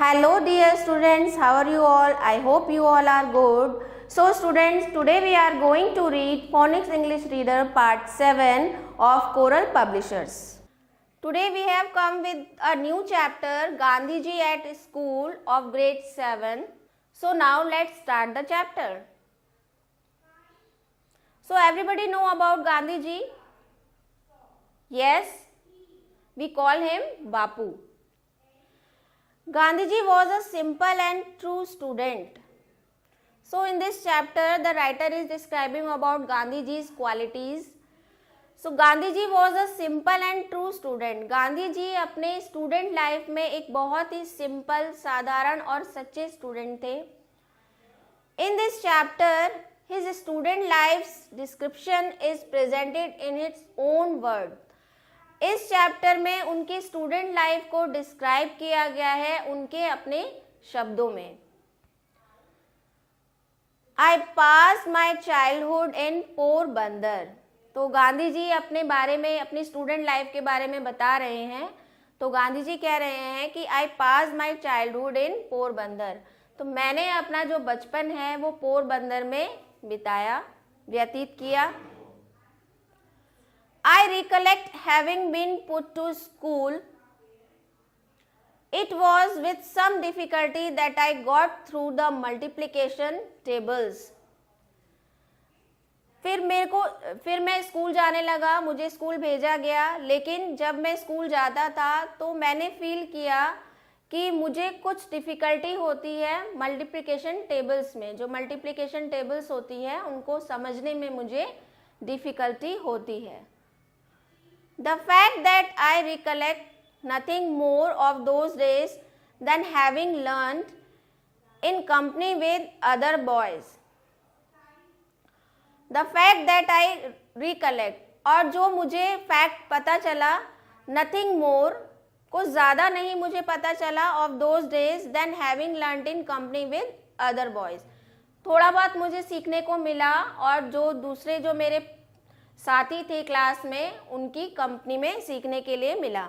Hello dear students, how are you all? I hope you all are good. So students, today we are going to read Phonics English Reader Part 7 of Coral Publishers. Today we have come with a new chapter, Gandhiji at School of Grade 7. So now let's start the chapter. So everybody know about Gandhiji? Yes, we call him Bapu. Gandhiji was a simple and true student. So in this chapter the writer is describing about Gandhiji's qualities. So Gandhiji was a simple and true student. Gandhiji अपने student life में एक बहुत ही simple, साधारण और सच्चे student थे. In this chapter, his student life's description is presented in its own word. इस chapter में उनके स्टूडेंट लाइफ को डिस्क्राइब किया गया है उनके अपने शब्दों में. I passed my childhood in Porbandar. तो गांधी जी अपने बारे में, अपनी स्टूडेंट लाइफ के बारे में बता रहे हैं. तो गांधी जी कह रहे हैं कि I passed my childhood in Porbandar. तो मैंने अपना जो बचपन है वो पोरबंदर में बिताया, व्यतीत किया. I recollect having been put to school. It was with some difficulty that I got through the multiplication tables. फिर मैं स्कूल जाने लगा, मुझे स्कूल भेजा गया. लेकिन जब मैं स्कूल जाता था तो मैंने फील किया कि मुझे कुछ डिफ़िकल्टी होती है मल्टीप्लिकेशन टेबल्स में. जो मल्टीप्लिकेशन टेबल्स होती है उनको समझने में मुझे डिफ़िकल्टी होती है. The fact that I recollect nothing more of those days than having learnt in company with other boys. The fact that I recollect, और जो मुझे फैक्ट पता चला, nothing more, कुछ ज़्यादा नहीं मुझे पता चला of those days than having learnt in company with other boys. थोड़ा बहुत मुझे सीखने को मिला और जो दूसरे जो मेरे साथी थे क्लास में उनकी कंपनी में सीखने के लिए मिला.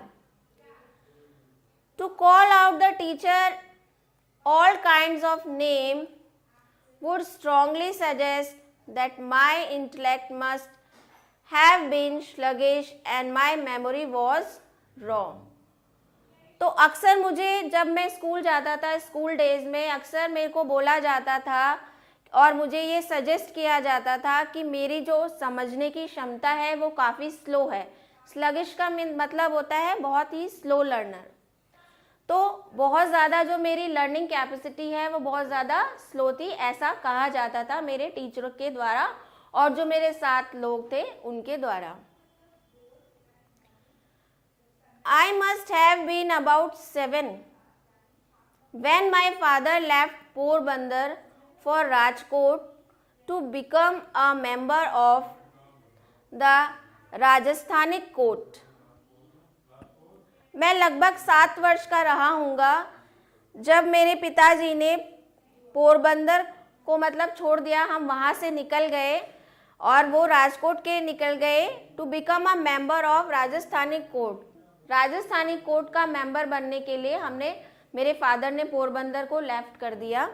To call out the teacher all kinds of name would strongly suggest that my intellect must have been sluggish and my memory was wrong. तो अक्सर मुझे, जब मैं स्कूल जाता था, स्कूल डेज में अक्सर मेरे को बोला जाता था और मुझे ये सजेस्ट किया जाता था कि मेरी जो समझने की क्षमता है वो काफ़ी स्लो है. स्लगिश का मतलब होता है बहुत ही स्लो लर्नर. तो बहुत ज़्यादा जो मेरी लर्निंग कैपेसिटी है वो बहुत ज़्यादा स्लो थी, ऐसा कहा जाता था मेरे टीचरों के द्वारा और जो मेरे साथ लोग थे उनके द्वारा. I must have been about 7 when my father left Porbandar for Rajkot to become a member of the Rajasthani court. मैं लगभग 7 वर्ष का रहा हूँगा जब मेरे पिताजी ने पोरबंदर को मतलब छोड़ दिया, हम वहाँ से निकल गए और वो राजकोट के निकल गए. To become a member of Rajasthani court. Rajasthani court का मेंबर बनने के लिए मेरे फादर ने पोरबंदर को लेफ्ट कर दिया.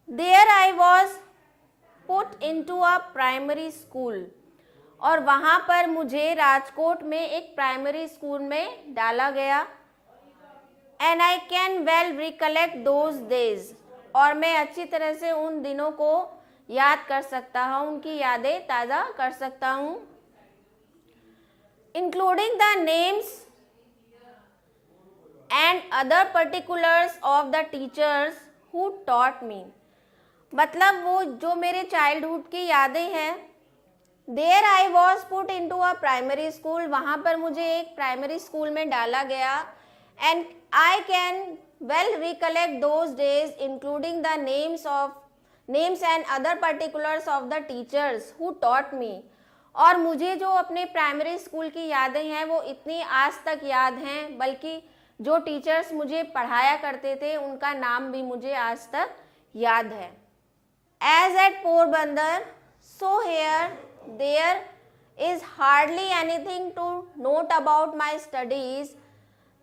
There I was put into a primary school. और वहाँ पर मुझे राजकोट में एक प्राइमरी स्कूल में डाला गया. And I can well recollect those days. और मैं अच्छी तरह से उन दिनों को याद कर सकता हूँ, उनकी यादें ताज़ा कर सकता हूँ. Including the names and other particulars of the teachers who taught me. मतलब वो जो मेरे चाइल्डहुड की यादें हैं. There I was put into a primary school. वहाँ पर मुझे एक प्राइमरी स्कूल में डाला गया. And I can well recollect those days including the names and other particulars of the teachers who taught me. और मुझे जो अपने प्राइमरी स्कूल की यादें हैं वो इतनी आज तक याद हैं, बल्कि जो टीचर्स मुझे पढ़ाया करते थे उनका नाम भी मुझे आज तक याद है. As at Porbandar, so here there is hardly anything to note about my studies.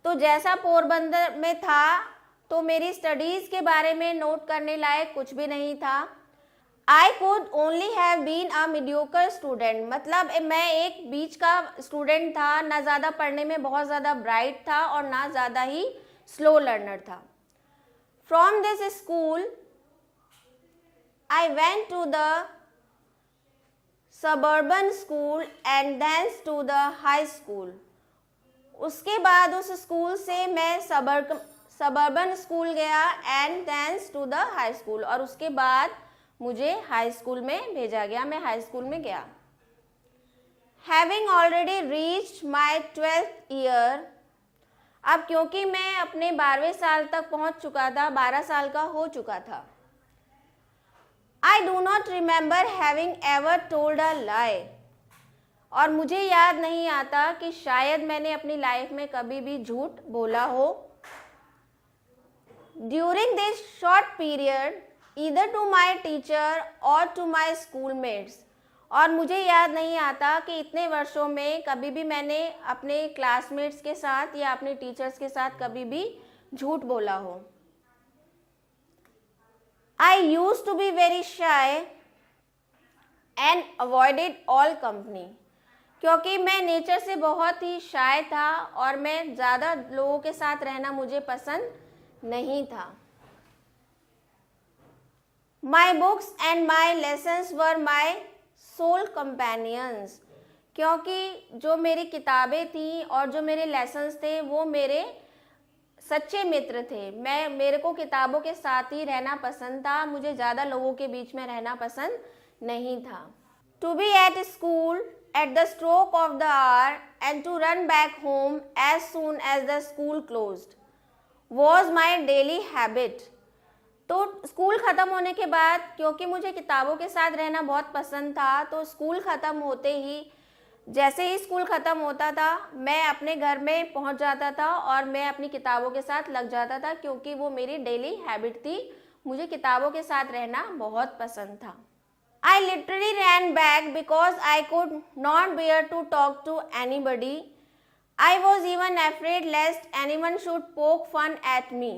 तो जैसा पोरबंदर में था तो मेरी स्टडीज़ के बारे में नोट करने लायक कुछ भी नहीं था। I could only have been a mediocre student, मतलब मैं एक बीच का स्टूडेंट था, ना ज़्यादा पढ़ने में बहुत ज़्यादा ब्राइट था और ना ज़्यादा ही स्लो लर्नर था। From this school I went to the suburban school and thence to the high school. उसके बाद उस स्कूल से मैं सबर्बन स्कूल गया and thence to the high school, और उसके बाद मुझे हाई स्कूल में भेजा गया, मैं हाई स्कूल में गया। हैविंग ऑलरेडी रीच्ड माई 12th ईयर, अब क्योंकि मैं अपने 12वें साल तक पहुंच चुका था, 12 साल का हो चुका था। I do not remember having ever told a lie, और मुझे याद नहीं आता कि शायद मैंने अपनी लाइफ में कभी भी झूठ बोला हो। During this short period either to my teacher और टू माई स्कूल मेट्स, और मुझे याद नहीं आता कि इतने वर्षों में कभी भी मैंने अपने क्लासमेट्स के साथ या अपने टीचर्स के साथ कभी भी झूठ बोला हो। I used to be very shy and avoided all company, क्योंकि मैं नेचर से बहुत ही शाय था और मैं ज़्यादा लोगों के साथ रहना मुझे पसंद नहीं था। My books and my lessons were my sole companions, क्योंकि जो मेरी किताबें थी और जो मेरे लेसन्स थे वो मेरे सच्चे मित्र थे। मेरे को किताबों के साथ ही रहना पसंद था, मुझे ज़्यादा लोगों के बीच में रहना पसंद नहीं था। To be at school at the stroke of the hour and to run back home as soon as the school closed was my daily habit। तो स्कूल ख़त्म होने के बाद, क्योंकि मुझे किताबों के साथ रहना बहुत पसंद था, तो स्कूल ख़त्म होते ही, जैसे ही स्कूल ख़त्म होता था, मैं अपने घर में पहुंच जाता था और मैं अपनी किताबों के साथ लग जाता था, क्योंकि वो मेरी डेली हैबिट थी। मुझे किताबों के साथ रहना बहुत पसंद था। I literally ran back because I could not bear to talk to anybody. I was even afraid lest anyone should poke fun at me.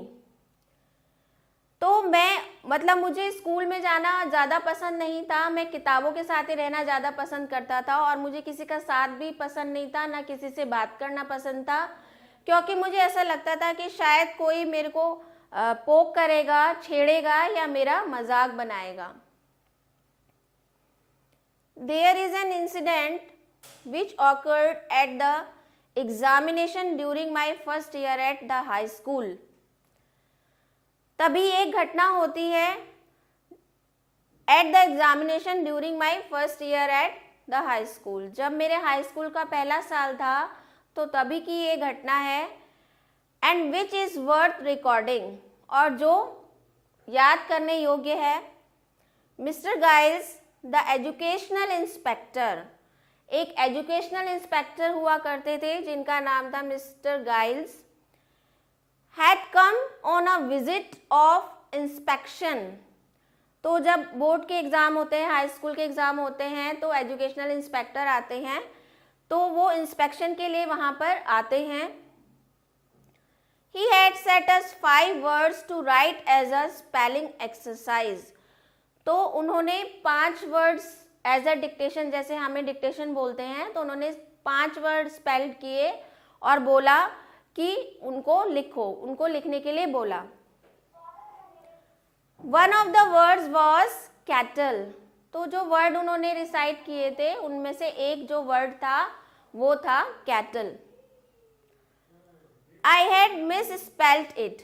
तो मैं मुझे स्कूल में जाना ज़्यादा पसंद नहीं था, मैं किताबों के साथ ही रहना ज़्यादा पसंद करता था और मुझे किसी का साथ भी पसंद नहीं था, ना किसी से बात करना पसंद था, क्योंकि मुझे ऐसा लगता था कि शायद कोई मेरे को पोक करेगा, छेड़ेगा या मेरा मजाक बनाएगा। There is an incident which occurred at the examination during my first year at the high school। तभी एक घटना होती है at the examination during my first year at the high school, जब मेरे हाई स्कूल का पहला साल था, तो तभी की ये घटना है। and which is worth recording, और जो याद करने योग्य है। Mister Giles the educational inspector, एक एजुकेशनल इंस्पेक्टर हुआ करते थे जिनका नाम था mister Giles, had come on a visit of inspection. तो जब बोर्ड के एग्ज़ाम होते हैं, हाई स्कूल के एग्ज़ाम होते हैं, तो एजुकेशनल इंस्पेक्टर आते हैं, तो वो इंस्पेक्शन के लिए वहाँ पर आते हैं। He had set us 5 words to write as a spelling exercise. तो उन्होंने 5 वर्ड्स एज अ डिक्टेशन, जैसे हमें डिक्टेशन बोलते हैं, तो उन्होंने 5 वर्ड स्पेल किए और बोला कि उनको लिखो, उनको लिखने के लिए बोला। One of the words was cattle. तो जो वर्ड उन्होंने रिसाइट किए थे उनमें से एक जो वर्ड था वो था cattle. I had miss spelled it,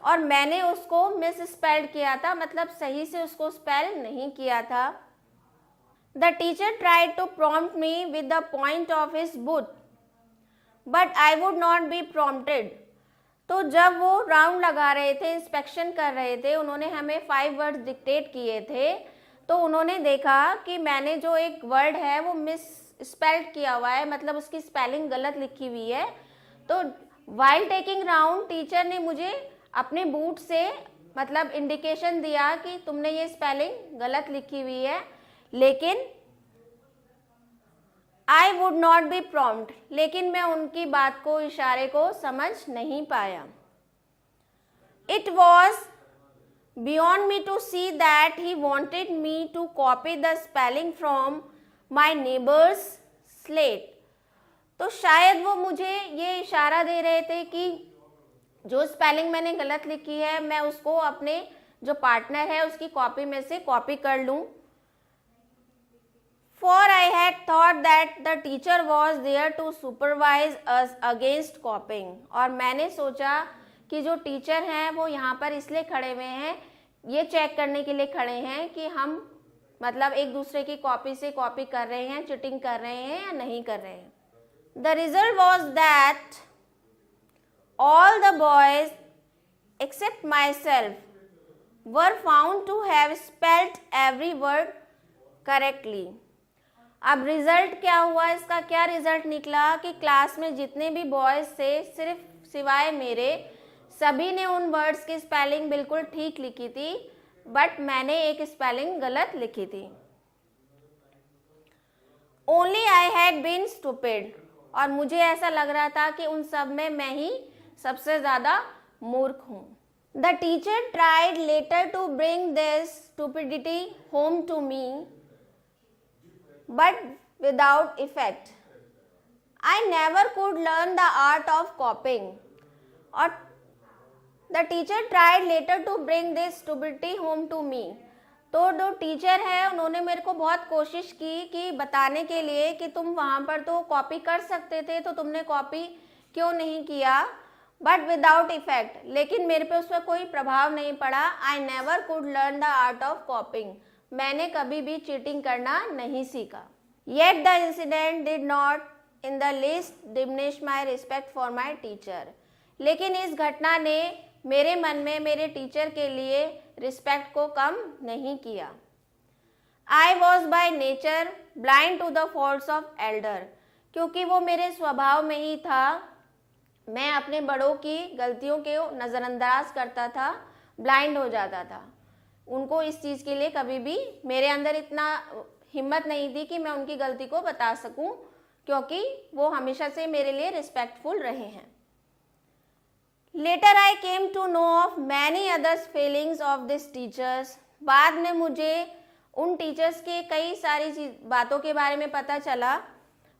और मैंने उसको मिस स्पेल्ड किया था, मतलब सही से उसको स्पेल नहीं किया था। The teacher tried to prompt me with the point of his boot but I would not be prompted. तो जब वो राउंड लगा रहे थे, इंस्पेक्शन कर रहे थे, उन्होंने हमें 5 वर्ड्स डिक्टेट किए थे, तो उन्होंने देखा कि मैंने जो एक वर्ड है वो मिस स्पेल्ड किया हुआ है, मतलब उसकी स्पेलिंग गलत लिखी हुई है। तो वाइल टेकिंग राउंड टीचर ने मुझे अपने बूट से मतलब इंडिकेशन दिया कि तुमने ये स्पेलिंग गलत लिखी हुई है, लेकिन आई वुड नॉट बी प्रॉम्प्ट, लेकिन मैं उनकी बात को, इशारे को समझ नहीं पाया. It was beyond me to see that he wanted me to copy the spelling from my neighbour's slate. तो शायद वो मुझे ये इशारा दे रहे थे कि जो स्पेलिंग मैंने गलत लिखी है मैं उसको अपने जो पार्टनर है उसकी कॉपी में से कॉपी कर लूं. For I had thought that the teacher was there to supervise us against copying. और मैंने सोचा कि जो टीचर हैं वो यहाँ पर इसलिए खड़े हुए हैं, ये चेक करने के लिए खड़े हैं कि हम मतलब एक दूसरे की कॉपी से कॉपी कर रहे हैं, चीटिंग कर रहे हैं या नहीं कर रहे हैं. The result was that all the boys except myself were found to have spelled every word correctly. अब रिजल्ट क्या हुआ, इसका क्या रिजल्ट निकला कि क्लास में जितने भी बॉयज़ थे सिर्फ सिवाय मेरे, सभी ने उन वर्ड्स की स्पेलिंग बिल्कुल ठीक लिखी थी, बट मैंने एक स्पेलिंग गलत लिखी थी. Only I had been stupid, और मुझे ऐसा लग रहा था कि उन सब में मैं ही सबसे ज़्यादा मूर्ख हूँ. The teacher tried later to bring this stupidity home to me, but without effect. I never could learn the art of copying. Or the teacher tried later to bring this stupidity home to me. तो जो teacher है उन्होंने मेरे को बहुत कोशिश की कि बताने के लिए कि तुम वहाँ पर तो कॉपी कर सकते थे, तो तुमने कॉपी क्यों नहीं किया, बट विदाउट इफेक्ट, लेकिन मेरे पे उस पर कोई प्रभाव नहीं पड़ा. I never could learn the art of कॉपिंग, मैंने कभी भी चीटिंग करना नहीं सीखा. Yet the incident did not in the least diminish my respect for my teacher. लेकिन इस घटना ने मेरे मन में मेरे टीचर के लिए रिस्पेक्ट को कम नहीं किया. I was by nature blind to the faults of elder. क्योंकि वो मेरे स्वभाव में ही था, मैं अपने बड़ों की गलतियों को नज़रअंदाज करता था, ब्लाइंड हो जाता था. उनको इस चीज़ के लिए कभी भी मेरे अंदर इतना हिम्मत नहीं थी कि मैं उनकी गलती को बता सकूं, क्योंकि वो हमेशा से मेरे लिए रिस्पेक्टफुल रहे हैं. Later I came to know of many others failings of this teachers. बाद में मुझे उन टीचर्स के कई सारी बातों के बारे में पता चला.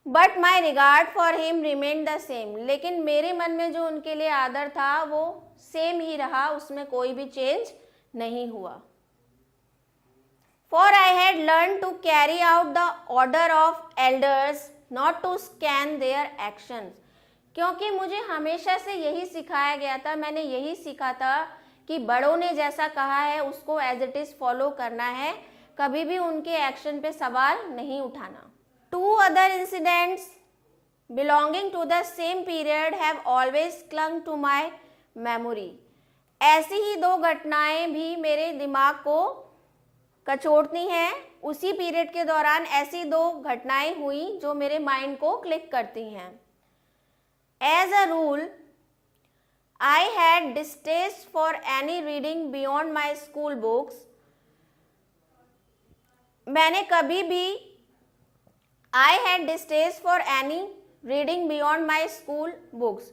But my regard for him remain the same. लेकिन मेरे मन में जो उनके लिए आदर था वो सेम ही रहा, उसमें कोई भी चेंज नहीं हुआ. For I had learned to carry out the order of elders, not to scan their actions. क्योंकि मुझे हमेशा से यही सिखाया गया था, मैंने यही सीखा था कि बड़ों ने जैसा कहा है उसको एज इट इज़ फॉलो करना है, कभी भी उनके एक्शन पे सवाल नहीं उठाना. 2 other incidents belonging to the same period have always clung to my memory. ऐसी ही 2 घटनाएं भी मेरे दिमाग को कचोटती हैं. उसी पीरियड के दौरान ऐसी 2 घटनाएं हुई जो मेरे माइंड को क्लिक करती हैं. As a rule I had distaste for any reading beyond my school books. मैंने कभी भी I had distaste for any reading beyond my school books.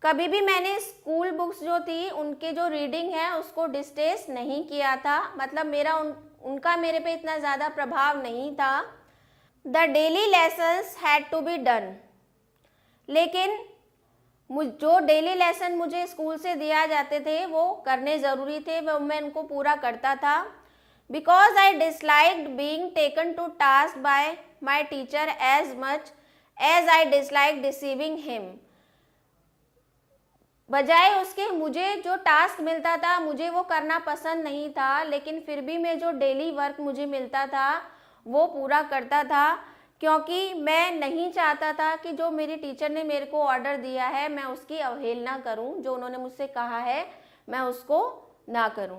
कभी भी मैंने स्कूल बुक्स जो थी उनके जो रीडिंग है उसको डिस्टेस्ट नहीं किया था, मतलब मेरा उनका मेरे पे इतना ज़्यादा प्रभाव नहीं था. The daily lessons had to be done. लेकिन जो डेली लेसन मुझे स्कूल से दिया जाते थे वो करने ज़रूरी थे, वो मैं उनको पूरा करता था. Because I disliked being taken to task by my teacher as much as I dislike deceiving him. बजाय उसके मुझे जो टास्क मिलता था मुझे वो करना पसंद नहीं था, लेकिन फिर भी मैं जो डेली वर्क मुझे मिलता था वो पूरा करता था, क्योंकि मैं नहीं चाहता था कि जो मेरी टीचर ने मेरे को ऑर्डर दिया है मैं उसकी अवहेलना करूं, जो उन्होंने मुझसे कहा है मैं उसको ना करूं.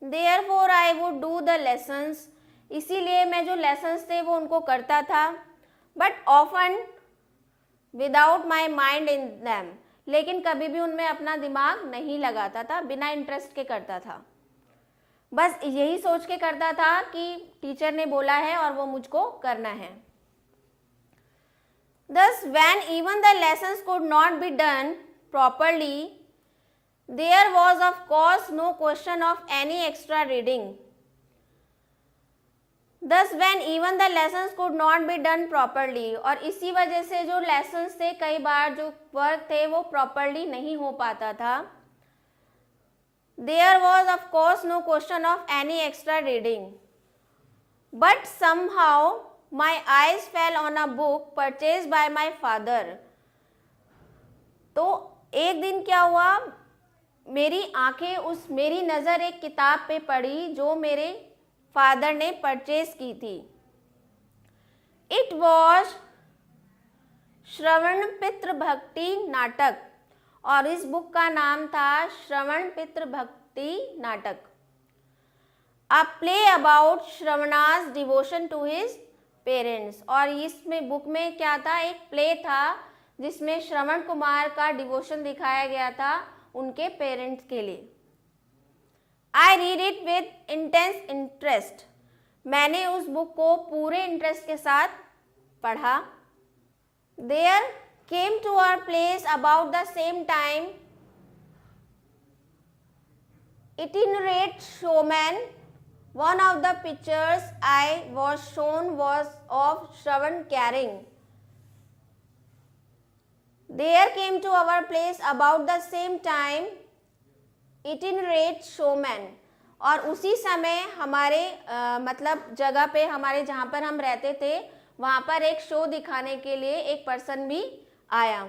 Therefore I would do the lessons. इसीलिए मैं जो लेसन्स थे वो उनको करता था, but often without my mind in them. लेकिन कभी भी उनमें अपना दिमाग नहीं लगाता था, बिना इंटरेस्ट के करता था. बस यही सोच के करता था कि टीचर ने बोला है और वो मुझको करना है. Thus, when even the lessons could not be done properly, there was of course no question of any extra reading. Thus, when even the lessons could not be done properly, और इसी वजह से जो lessons थे कई बार जो work थे वो properly नहीं हो पाता था. There was of course no question of any extra reading. But somehow my eyes fell on a book purchased by my father. तो एक दिन क्या हुआ, मेरी नज़र एक किताब पे पड़ी जो मेरे फादर ने परचेज की थी. इट वॉज श्रवण पितृ भक्ति नाटक, और इस बुक का नाम था श्रवण Pitru Bhakti Natak. A play about Shravana's devotion to his parents. और इसमें बुक में क्या था, एक प्ले था जिसमें श्रवण कुमार का डिवोशन दिखाया गया था उनके पेरेंट्स के लिए. I read it with intense interest. मैंने उस बुक को पूरे इंटरेस्ट के साथ पढ़ा. There came to our place about the same time itinerant showman. One of the pictures I was shown was of Shravan carrying. There came to our place about the same time itinerant showman. और उसी समय हमारे मतलब जगह पे हमारे जहाँ पर हम रहते थे वहाँ पर एक शो दिखाने के लिए एक पर्सन भी आया.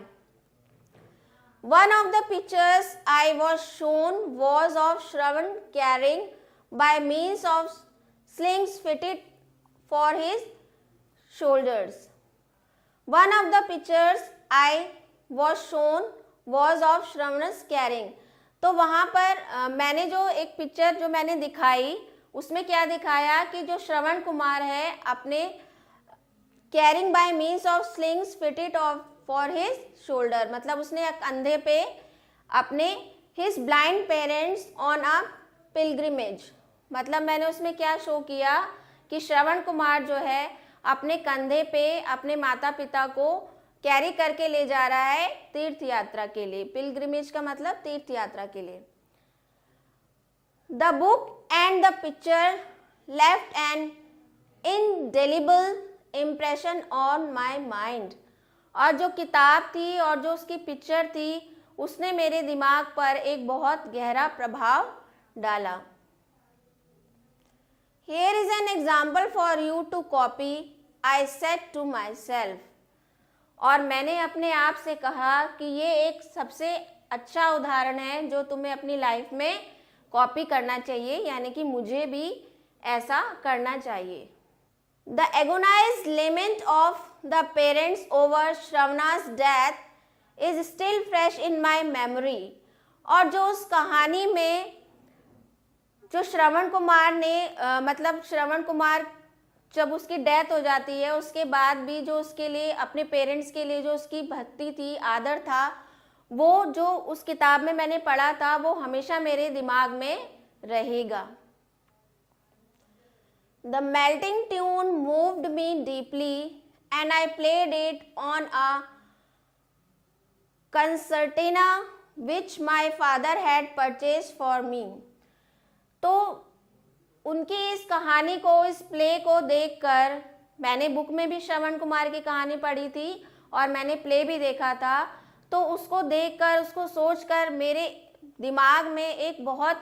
One of the pictures I was shown was of Shravan carrying by means of slings fitted for his shoulders. One of the pictures I was shown was of Shravan's carrying. तो वहाँ पर मैंने जो एक picture जो मैंने दिखाई उसमें क्या दिखाया कि जो श्रवण कुमार है अपने carrying bye means of slings fitted for his shoulder, मतलब उसने कंधे पे अपने his blind parents on a pilgrimage. मतलब मैंने उसमें क्या शो किया कि श्रवण कुमार जो है अपने कंधे पे अपने माता पिता को कैरी करके ले जा रहा है तीर्थ यात्रा के लिए. पिलग्रिमेज का मतलब तीर्थ यात्रा के लिए. The book and the picture left N indelible impression on my mind. और जो किताब थी और जो उसकी पिक्चर थी उसने मेरे दिमाग पर एक बहुत गहरा प्रभाव डाला. Here is an example for you to copy, I said to myself. और मैंने अपने आप से कहा कि ये एक सबसे अच्छा उदाहरण है जो तुम्हें अपनी लाइफ में कॉपी करना चाहिए, यानी कि मुझे भी ऐसा करना चाहिए. The agonized lament of the parents over Shravana's death is still fresh in my memory. और जो उस कहानी में जो श्रवण कुमार ने मतलब श्रवण कुमार जब उसकी डेथ हो जाती है उसके बाद भी जो उसके लिए अपने पेरेंट्स के लिए जो उसकी भक्ति थी, आदर था, वो जो उस किताब में मैंने पढ़ा था वो हमेशा मेरे दिमाग में रहेगा. The melting tune moved me deeply and I played it on a concertina which my father had purchased for me. तो उनकी इस कहानी को, इस प्ले को देखकर, मैंने बुक में भी श्रवण कुमार की कहानी पढ़ी थी और मैंने प्ले भी देखा था, तो उसको देखकर, उसको सोचकर मेरे दिमाग में एक बहुत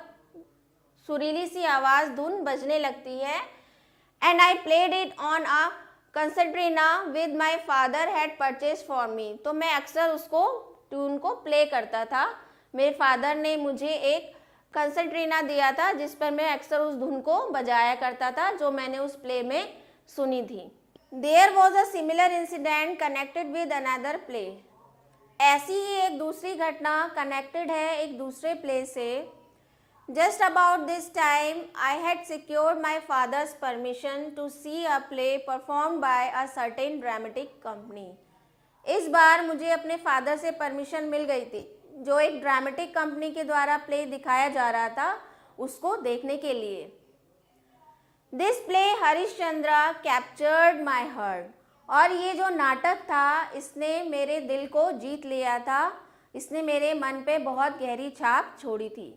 सुरीली सी आवाज़ धुन बजने लगती है. And I played it on a concertina with my father had purchased for me. तो मैं अक्सर उसको ट्यून को प्ले करता था. मेरे फादर ने मुझे एक कंसर्ट्रीना दिया था जिस पर मैं अक्सर उस धुन को बजाया करता था जो मैंने उस प्ले में सुनी थी. There was a similar incident connected with another play. ऐसी ही एक दूसरी घटना कनेक्टेड है एक दूसरे प्ले से. Just about this time, I had secured my father's permission to see a play performed by a certain dramatic company. इस बार मुझे अपने फादर से परमिशन मिल गई थी जो एक ड्रामेटिक कंपनी के द्वारा प्ले दिखाया जा रहा था उसको देखने के लिए. This play Harishchandra captured my heart. और ये जो नाटक था इसने मेरे दिल को जीत लिया था, इसने मेरे मन पे बहुत गहरी छाप छोड़ी थी।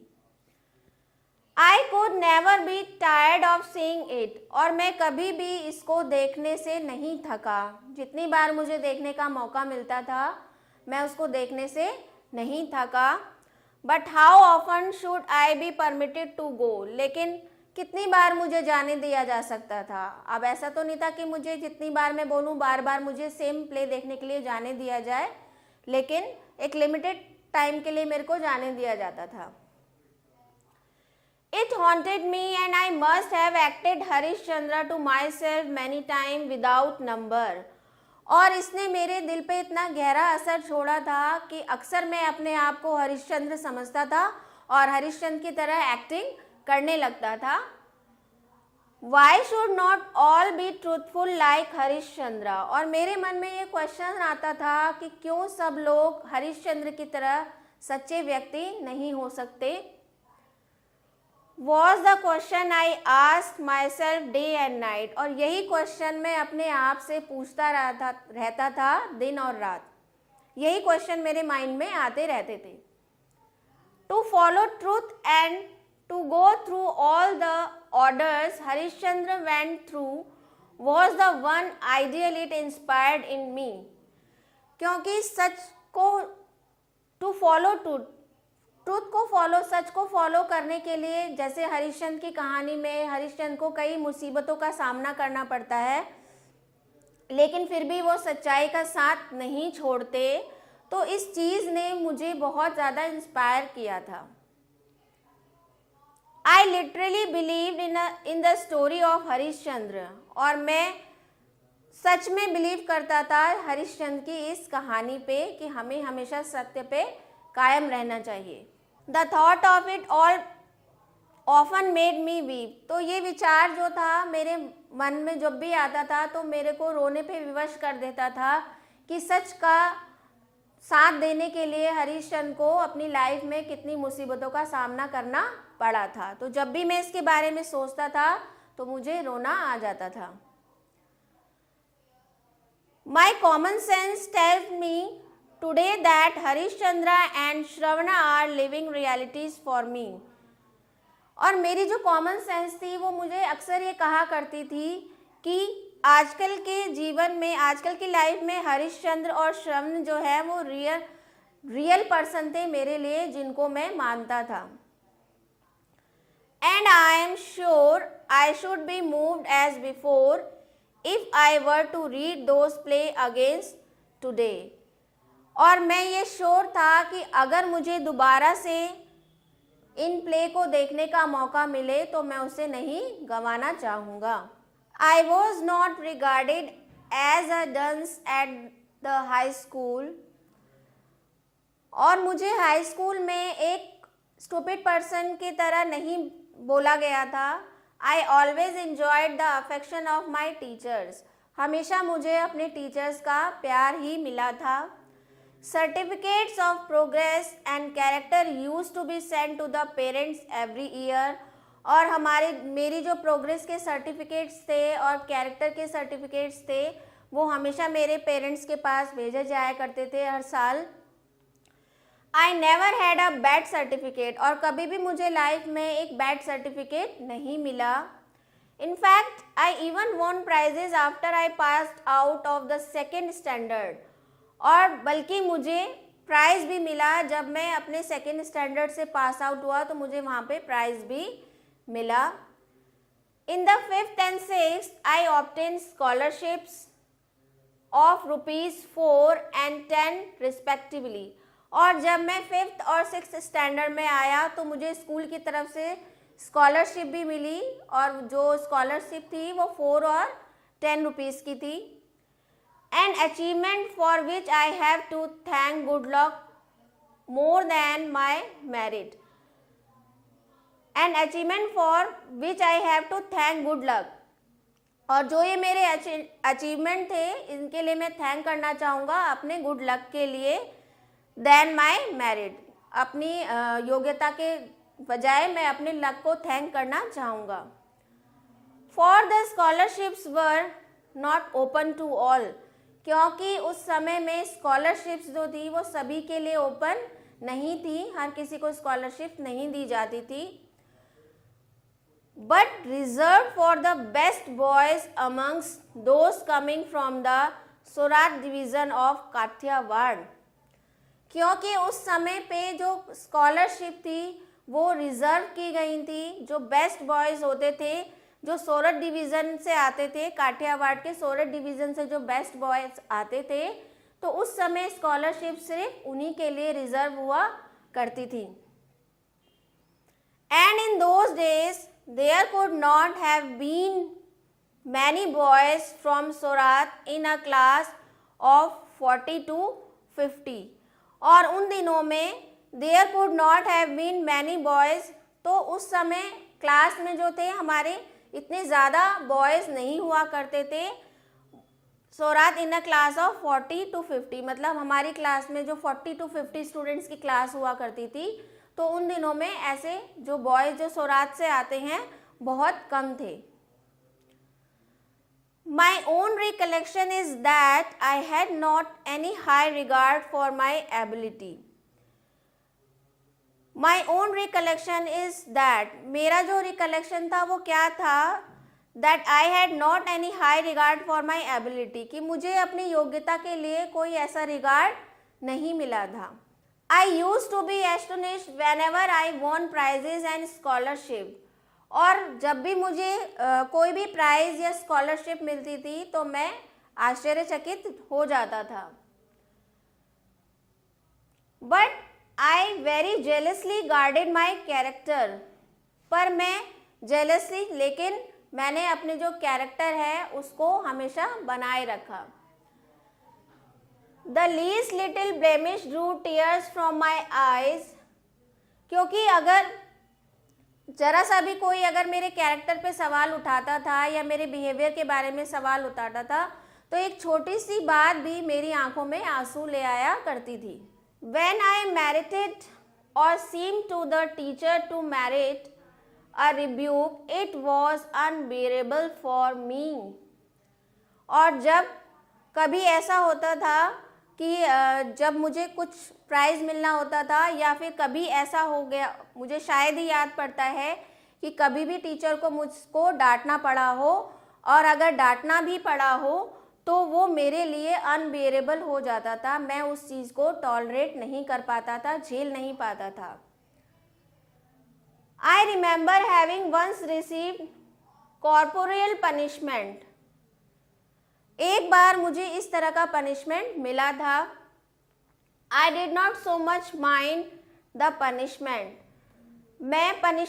I could never be tired of seeing it, और मैं कभी भी इसको देखने से नहीं थका। जितनी बार मुझे देखने का मौका मिलता था मैं उसको देखने से नहीं थका। But how often should I be permitted to go, लेकिन कितनी बार मुझे जाने दिया जा सकता था। अब ऐसा तो नहीं था कि मुझे जितनी बार मैं बोलूँ बार बार मुझे सेम प्ले देखने के लिए जाने दिया जाए, लेकिन एक लिमिटेड टाइम के लिए मेरे को जाने दिया जाता था। It haunted me and I must have acted Harishchandra to myself many times without number, और इसने मेरे दिल पे इतना गहरा असर छोड़ा था कि अक्सर मैं अपने आप को हरिश्चंद्र समझता था और हरिश्चंद्र की तरह एक्टिंग करने लगता था। Why should not all be truthful like Harishchandra, और मेरे मन में ये क्वेश्चन आता था कि क्यों सब लोग हरिश्चंद्र की तरह सच्चे व्यक्ति नहीं हो सकते। Was the question I asked myself day and night, और यही क्वेश्चन मैं अपने आप से पूछता रहता था दिन और रात। यही क्वेश्चन मेरे माइंड में आते रहते थे। To follow truth and to go through all the orders Harishchandra went through was the one ideal it inspired in me, क्योंकि सच को to follow ट्रूथ को फॉलो, सच को फॉलो करने के लिए, जैसे हरिश्चंद्र की कहानी में हरिश्चंद्र को कई मुसीबतों का सामना करना पड़ता है लेकिन फिर भी वो सच्चाई का साथ नहीं छोड़ते, तो इस चीज़ ने मुझे बहुत ज़्यादा इंस्पायर किया था। I literally believed in the story of Harishchandra, और मैं सच में बिलीव करता था हरिश्चंद्र की इस कहानी पे कि हमें हमेशा सत्य पे कायम रहना चाहिए। The thought of it all often made me weep, तो ये विचार जो था मेरे मन में जब भी आता था तो मेरे को रोने पे विवश कर देता था कि सच का साथ देने के लिए हरिश्चंद्र को अपनी लाइफ में कितनी मुसीबतों का सामना करना पड़ा था। तो जब भी मैं इसके बारे में सोचता था तो मुझे रोना आ जाता था। My common sense tells me today that Harishchandra and Shravana are living realities for me, और मेरी जो कॉमन सेंस थी वो मुझे अक्सर ये कहा करती थी कि आजकल के जीवन में, आजकल की लाइफ में हरिश्चंद्र और श्रवण जो है वो रियल पर्सन थे मेरे लिए, जिनको मैं मानता था। And I am sure I should be moved as before if I were to read those play against today, और मैं ये श्योर था कि अगर मुझे दोबारा से इन प्ले को देखने का मौका मिले तो मैं उसे नहीं गंवाना चाहूँगा। I was not regarded as a dunce at the high school, और मुझे हाई स्कूल में एक स्टूपिड पर्सन की तरह नहीं बोला गया था। I always enjoyed the affection of my teachers, हमेशा मुझे अपने टीचर्स का प्यार ही मिला था। Certificates of progress and character used to be sent to the parents every year, और मेरी जो प्रोग्रेस के सर्टिफिकेट्स थे और कैरेक्टर के सर्टिफिकेट्स थे वो हमेशा मेरे पेरेंट्स के पास भेजे जाया करते थे हर साल। I never had a bad certificate, और कभी भी मुझे लाइफ में एक बैड सर्टिफिकेट नहीं मिला। In fact, I even won prizes after I passed out of the second standard, और बल्कि मुझे प्राइज़ भी मिला जब मैं अपने सेकेंड स्टैंडर्ड से पास आउट हुआ तो मुझे वहाँ पे प्राइज़ भी मिला। In the 5th and 6th I obtained scholarships of ₹4 and 10 respectively, और जब मैं 5th और 6th स्टैंडर्ड में आया तो मुझे स्कूल की तरफ से स्कॉलरशिप भी मिली, और जो स्कॉलरशिप थी वो 4 और 10 रुपीज़ की थी। An achievement for which I have to thank good luck more than my merit. An achievement for which I have to thank good luck, और जो ये मेरे अचीवमेंट थे इनके लिए मैं थैंक करना चाहूँगा अपने गुड लक के लिए, देन माई मेरिट, अपनी योग्यता के बजाय मैं अपने लक को थैंक करना चाहूँगा। For the scholarships were not open to all, क्योंकि उस समय में स्कॉलरशिप्स जो थी वो सभी के लिए ओपन नहीं थी, हर किसी को स्कॉलरशिप नहीं दी जाती थी, but reserve for the best boys amongst those coming from the Sorath division of Kathiawad. क्योंकि उस समय पे जो स्कॉलरशिप थी वो रिजर्व की गई थी, जो बेस्ट बॉयज़ होते थे जो सोरठ डिवीज़न से आते थे, काठियावाड़ के सोरठ डिवीज़न से जो बेस्ट बॉयज़ आते थे, तो उस समय स्कॉलरशिप सिर्फ उन्हीं के लिए रिजर्व हुआ करती थी। And in those days there could not have been many boys from Sorath in a class of 40 to 50, और उन दिनों में there could not have been many boys, तो उस समय क्लास में जो थे हमारे इतने ज़्यादा बॉयज़ नहीं हुआ करते थे। सोरात in a class of 40 to 50, मतलब हमारी क्लास में जो 40 to 50 स्टूडेंट्स की क्लास हुआ करती थी, तो उन दिनों में ऐसे जो बॉयज़ जो सोरात से आते हैं बहुत कम थे। My own recollection is that I had not any high regard for my ability. My own recollection is that, मेरा जो recollection था वो क्या था, that I had not any high regard for my ability, कि मुझे अपनी योग्यता के लिए कोई ऐसा regard नहीं मिला था। I used to be astonished whenever I won prizes and scholarship, और जब भी मुझे कोई भी प्राइज या स्कॉलरशिप मिलती थी तो मैं आश्चर्यचकित हो जाता था। But I very जेलसली guarded my character, पर मैं जेलसली, लेकिन मैंने अपने जो कैरेक्टर है उसको हमेशा बनाए रखा। The least little blemish Drew tears from my eyes, क्योंकि अगर जरा सा भी कोई अगर मेरे कैरेक्टर पे सवाल उठाता था या मेरे बिहेवियर के बारे में सवाल उठाता था तो एक छोटी सी बात भी मेरी आंखों में आंसू ले आया करती थी। When I merited or seemed to the teacher to merit a rebuke, it was unbearable for me. और जब कभी ऐसा होता था कि जब मुझे कुछ प्राइज़ मिलना होता था या फिर कभी ऐसा हो गया, मुझे शायद ही याद पड़ता है कि कभी भी टीचर को मुझको डांटना पड़ा हो, और अगर डांटना भी पड़ा हो तो वो मेरे लिए अनबियरेबल हो जाता था, मैं उस चीज़ को टॉलरेट नहीं कर पाता था, झेल नहीं पाता था। I remember having once received corporal punishment, एक बार मुझे इस तरह का पनिशमेंट मिला था। I did not so much mind the punishment,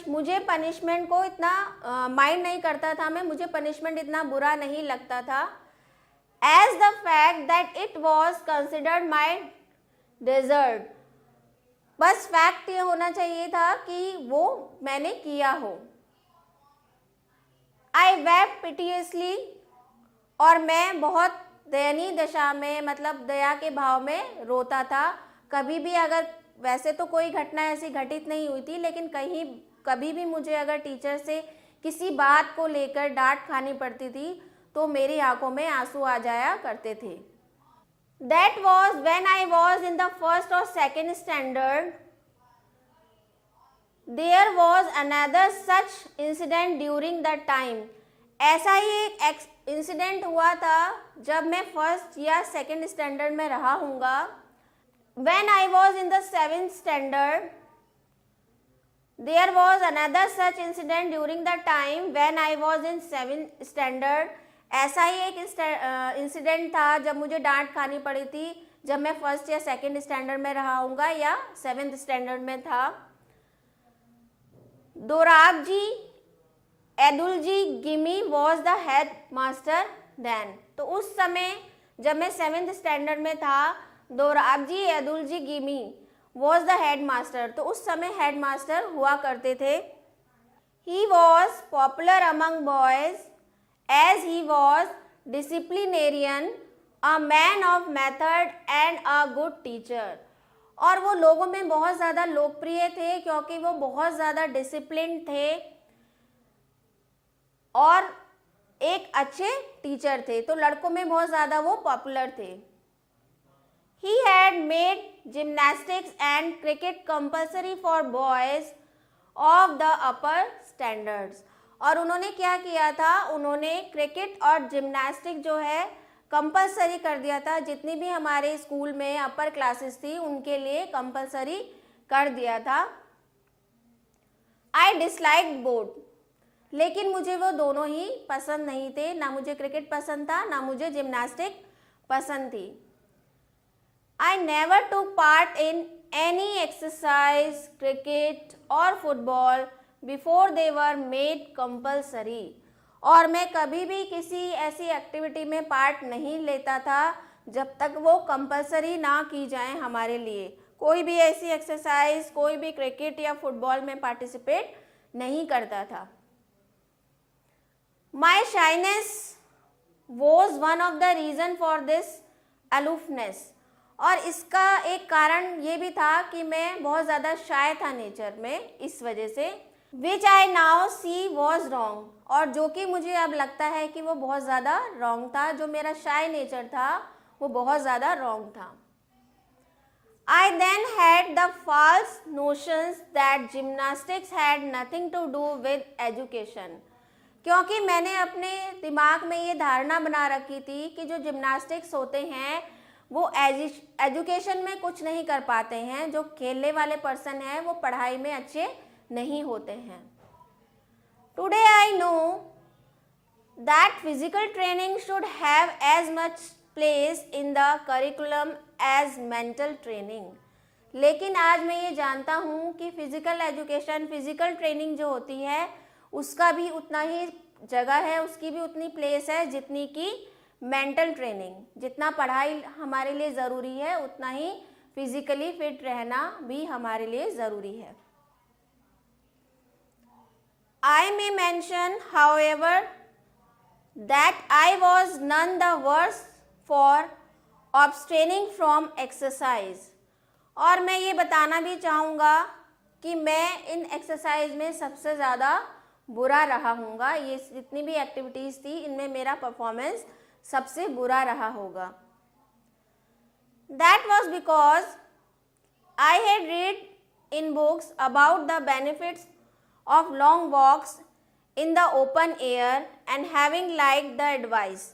मुझे पनिशमेंट को इतना माइंड नहीं करता था मैं, मुझे पनिशमेंट इतना बुरा नहीं लगता था। As the fact that it was considered my desert, बस फैक्ट ये होना चाहिए था कि वो मैंने किया हो। आई वेप्ट पिटियसली, और मैं बहुत दयनीय दशा में, मतलब दया के भाव में रोता था। कभी भी अगर, वैसे तो कोई घटना ऐसी घटित नहीं हुई थी, लेकिन कभी भी मुझे अगर टीचर से किसी बात को लेकर डांट खानी पड़ती थी तो मेरी आंखों में आंसू आ जाया करते थे। That was when I was in the first और second standard. There was another such incident during the time, ऐसा ही एक इंसिडेंट हुआ था जब मैं फर्स्ट या सेकेंड स्टैंडर्ड में रहा हूँगा। When I was in the 7th standard, there was another such incident during the time when I was in 7th standard. ऐसा ही एक इंसिडेंट था जब मुझे डांट खानी पड़ी थी, जब मैं फर्स्ट या सेकेंड स्टैंडर्ड में रहा हूँगा या 7th स्टैंडर्ड में था। Dorab ji Edul ji Gimi was the head master then, तो उस समय जब मैं 7th स्टैंडर्ड में था, Dorab ji Edul ji Gimi was the head master, तो उस समय हेड मास्टर हुआ करते थे। He was popular among boys as he was disciplinarian, a man of method and a good teacher, और वो लोगों में बहुत ज़्यादा लोकप्रिय थे क्योंकि वो बहुत ज़्यादा डिसिप्लिन थे और एक अच्छे टीचर थे, तो लड़कों में बहुत ज़्यादा वो पॉपुलर थे। He had made gymnastics and cricket compulsory for boys of the upper standards। और उन्होंने क्या किया था, उन्होंने क्रिकेट और जिम्नास्टिक जो है कंपलसरी कर दिया था। जितनी भी हमारे स्कूल में अपर क्लासेस थी उनके लिए कंपलसरी कर दिया था। आई डिसलाइक बोथ, लेकिन मुझे वो दोनों ही पसंद नहीं थे, ना मुझे क्रिकेट पसंद था ना मुझे जिम्नास्टिक पसंद थी। I never took part in any exercise, cricket or football before they were made compulsory। और मैं कभी भी किसी ऐसी एक्टिविटी में पार्ट नहीं लेता था जब तक वो कंपलसरी ना की जाए हमारे लिए। कोई भी ऐसी एक्सरसाइज, कोई भी क्रिकेट या फुटबॉल में पार्टिसिपेट नहीं करता था। My shyness was one of the reason for this aloofness। और इसका एक कारण ये भी था कि मैं बहुत ज़्यादा शाय था नेचर में, इस वजह से। Which I now see was wrong, और जो कि मुझे अब लगता है कि वो बहुत ज़्यादा रॉन्ग था। जो मेरा शाय नेचर था वो बहुत ज़्यादा रॉन्ग था। I then had the false notions that gymnastics had nothing to do with education. क्योंकि मैंने अपने दिमाग में ये धारणा बना रखी थी कि जो जिम्नास्टिक्स होते हैं वो एजुकेशन में कुछ नहीं कर पाते हैं। जो खेलने वाले पर्सन हैं वो पढ़ाई में अच्छे नहीं होते हैं। Today I know that physical training should have as much place in the curriculum as mental training. लेकिन आज मैं ये जानता हूँ कि फिजिकल एजुकेशन, फिजिकल ट्रेनिंग जो होती है उसका भी उतना ही जगह है, उसकी भी उतनी प्लेस है जितनी कि मेंटल ट्रेनिंग। जितना पढ़ाई हमारे लिए ज़रूरी है उतना ही फिजिकली फिट रहना भी हमारे लिए ज़रूरी है। I may mention however that I was none the worse for abstaining from exercise. और मैं ये बताना भी चाहूँगा कि मैं इन एक्सरसाइज में सबसे ज़्यादा बुरा रहा हूँगा। ये जितनी भी एक्टिविटीज़ थी इनमें मेरा परफॉर्मेंस सबसे बुरा रहा होगा। That was because I had read in books about the benefits of long walks in the open air, and having liked the advice,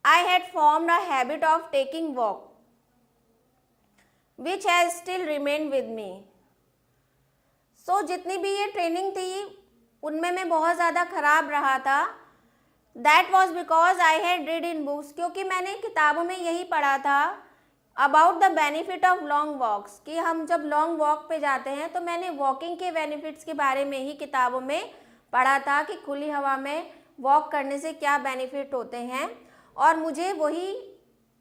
I had formed a habit of taking walk, which has still remained with me। So जितनी भी ये training थी उनमें मैं बहुत ज़्यादा खराब रहा था। That was because I had read in books, क्योंकि मैंने किताबों में यही पढ़ा था about the benefit of long walks, कि हम जब लॉन्ग वॉक पे जाते हैं तो मैंने वॉकिंग के बेनिफिट्स के बारे में ही किताबों में पढ़ा था कि खुली हवा में वॉक करने से क्या बेनिफिट होते हैं। और मुझे वही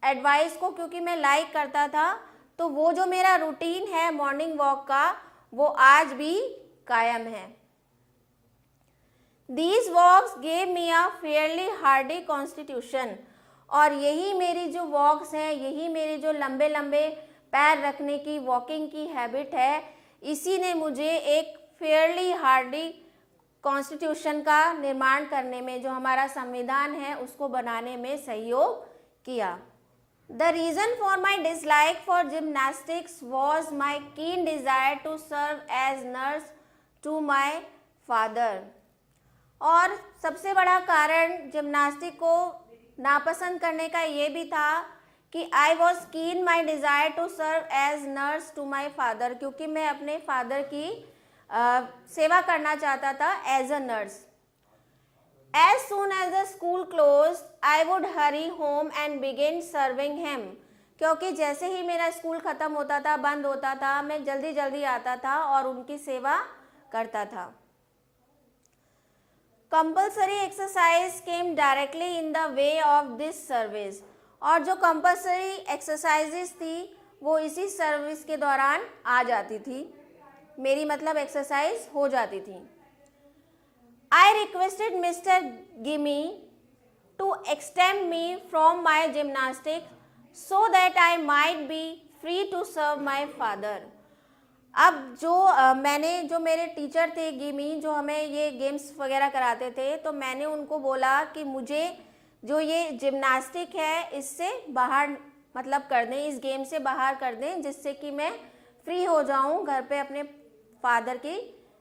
एडवाइस को क्योंकि मैं लाइक करता था, तो वो जो मेरा रूटीन है मॉर्निंग वॉक का वो आज भी कायम है। These walks gave me a fairly hardy constitution। और यही मेरी जो वॉक्स हैं, यही मेरी जो लंबे लंबे पैर रखने की वॉकिंग की हैबिट है, इसी ने मुझे एक फेयरली हार्डी कॉन्स्टिट्यूशन का निर्माण करने में, जो हमारा संविधान है उसको बनाने में सहयोग किया। The reason for my dislike for gymnastics was my keen desire to serve as nurse to my father. और सबसे बड़ा कारण जिम्नास्टिक को नापसंद करने का ये भी था कि I was keen my desire to serve as nurse to my father, क्योंकि मैं अपने फादर की सेवा करना चाहता था as a nurse. As soon as the school close I would hurry home and begin serving him. क्योंकि जैसे ही मेरा स्कूल ख़त्म होता था, बंद होता था, मैं जल्दी जल्दी आता था और उनकी सेवा करता था। Compulsory exercise came directly in the way of this service. और जो कंपल्सरी एक्सरसाइजेस थी वो इसी सर्विस के दौरान आ जाती थी, मेरी मतलब एक्सरसाइज हो जाती थी। I requested mister Gimi to extend me from my gymnastic so that I might be free to serve my father. अब जो मेरे टीचर थे गिमी, जो हमें ये गेम्स वगैरह कराते थे, तो मैंने उनको बोला कि मुझे जो ये जिम्नास्टिक है इससे बाहर मतलब कर दें, इस गेम से बाहर कर दें, जिससे कि मैं फ्री हो जाऊं घर पे अपने फादर की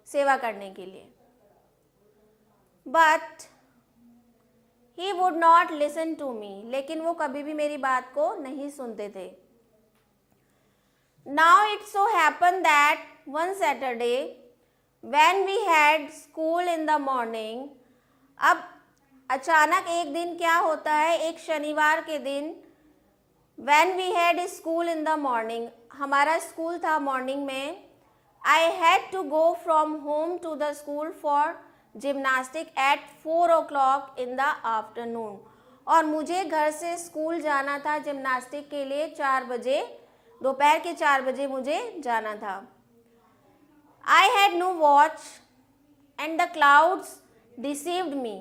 सेवा करने के लिए। But he would not listen to me, लेकिन वो कभी भी मेरी बात को नहीं सुनते थे। Now it so happened that one Saturday when we had school in the morning, अब अचानक एक दिन क्या होता है, एक शनिवार के दिन, when we had school in the morning, हमारा स्कूल था मॉर्निंग में, I had to go from home to the school for gymnastic at 4 o'clock in the afternoon, और मुझे घर से स्कूल जाना था जिम्नास्टिक के लिए 4 बजे, दोपहर के 4 बजे मुझे जाना था। I had no watch and the clouds deceived me,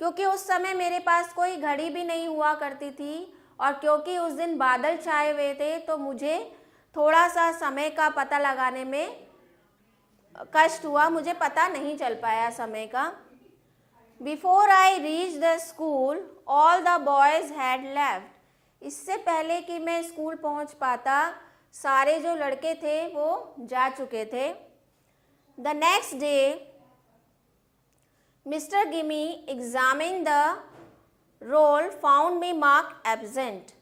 क्योंकि उस समय मेरे पास कोई घड़ी भी नहीं हुआ करती थी, और क्योंकि उस दिन बादल छाए हुए थे तो मुझे थोड़ा सा समय का पता लगाने में कष्ट हुआ, मुझे पता नहीं चल पाया समय का। Before I reached the school, all the boys had left. इससे पहले कि मैं स्कूल पहुंच पाता, सारे जो लड़के थे वो जा चुके थे। The next day, Mr. Gimme examined the roll, found me marked absent.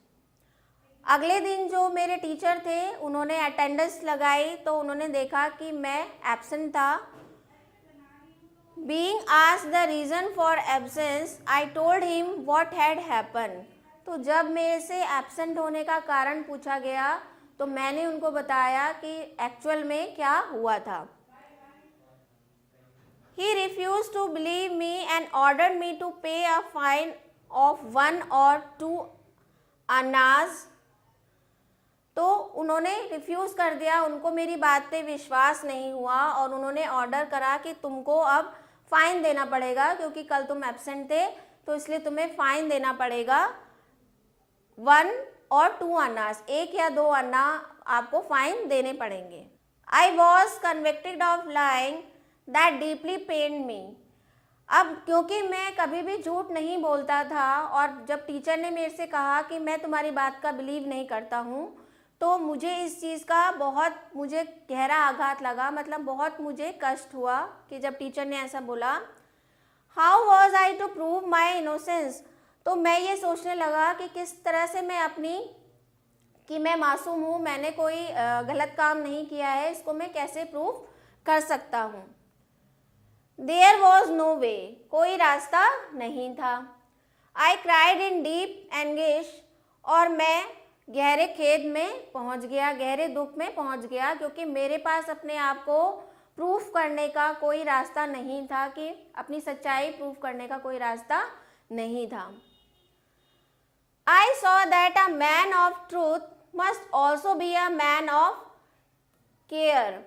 अगले दिन जो मेरे टीचर थे उन्होंने अटेंडेंस लगाई तो उन्होंने देखा कि मैं एब्सेंट था। Being asked the reason for absence, I told him what had happened. तो जब मेरे से एब्सेंट होने का कारण पूछा गया तो मैंने उनको बताया कि एक्चुअल में क्या हुआ था। He refused to believe me and ordered me to pay a fine of 1 or 2 annas. तो उन्होंने रिफ्यूज़ कर दिया, उनको मेरी बात पे विश्वास नहीं हुआ और उन्होंने ऑर्डर करा कि तुमको अब फ़ाइन देना पड़ेगा, क्योंकि कल तुम एब्सेंट थे तो इसलिए तुम्हें फ़ाइन देना पड़ेगा 1 और 2 अन्नास, 1 या 2 अन्ना आपको फ़ाइन देने पड़ेंगे। I was convicted of lying that deeply pained me. अब क्योंकि मैं कभी भी झूठ नहीं बोलता था और जब टीचर ने मेरे से कहा कि मैं तुम्हारी बात का बिलीव नहीं करता हूँ, तो मुझे इस चीज़ का बहुत मुझे गहरा आघात लगा, मतलब बहुत मुझे कष्ट हुआ कि जब टीचर ने ऐसा बोला। How was I to prove my innocence, तो मैं ये सोचने लगा कि किस तरह से मैं कि मैं मासूम हूँ, मैंने कोई गलत काम नहीं किया है, इसको मैं कैसे प्रूव कर सकता हूँ। देयर वॉज नो वे, कोई रास्ता नहीं था। आई क्राइड इन डीप एंगेश, और मैं गहरे खेद में पहुंच गया, गहरे दुख में पहुंच गया, क्योंकि मेरे पास अपने आप को प्रूफ करने का कोई रास्ता नहीं था, कि अपनी सच्चाई प्रूफ करने का कोई रास्ता नहीं था। I saw that a man of truth must also be a man of care.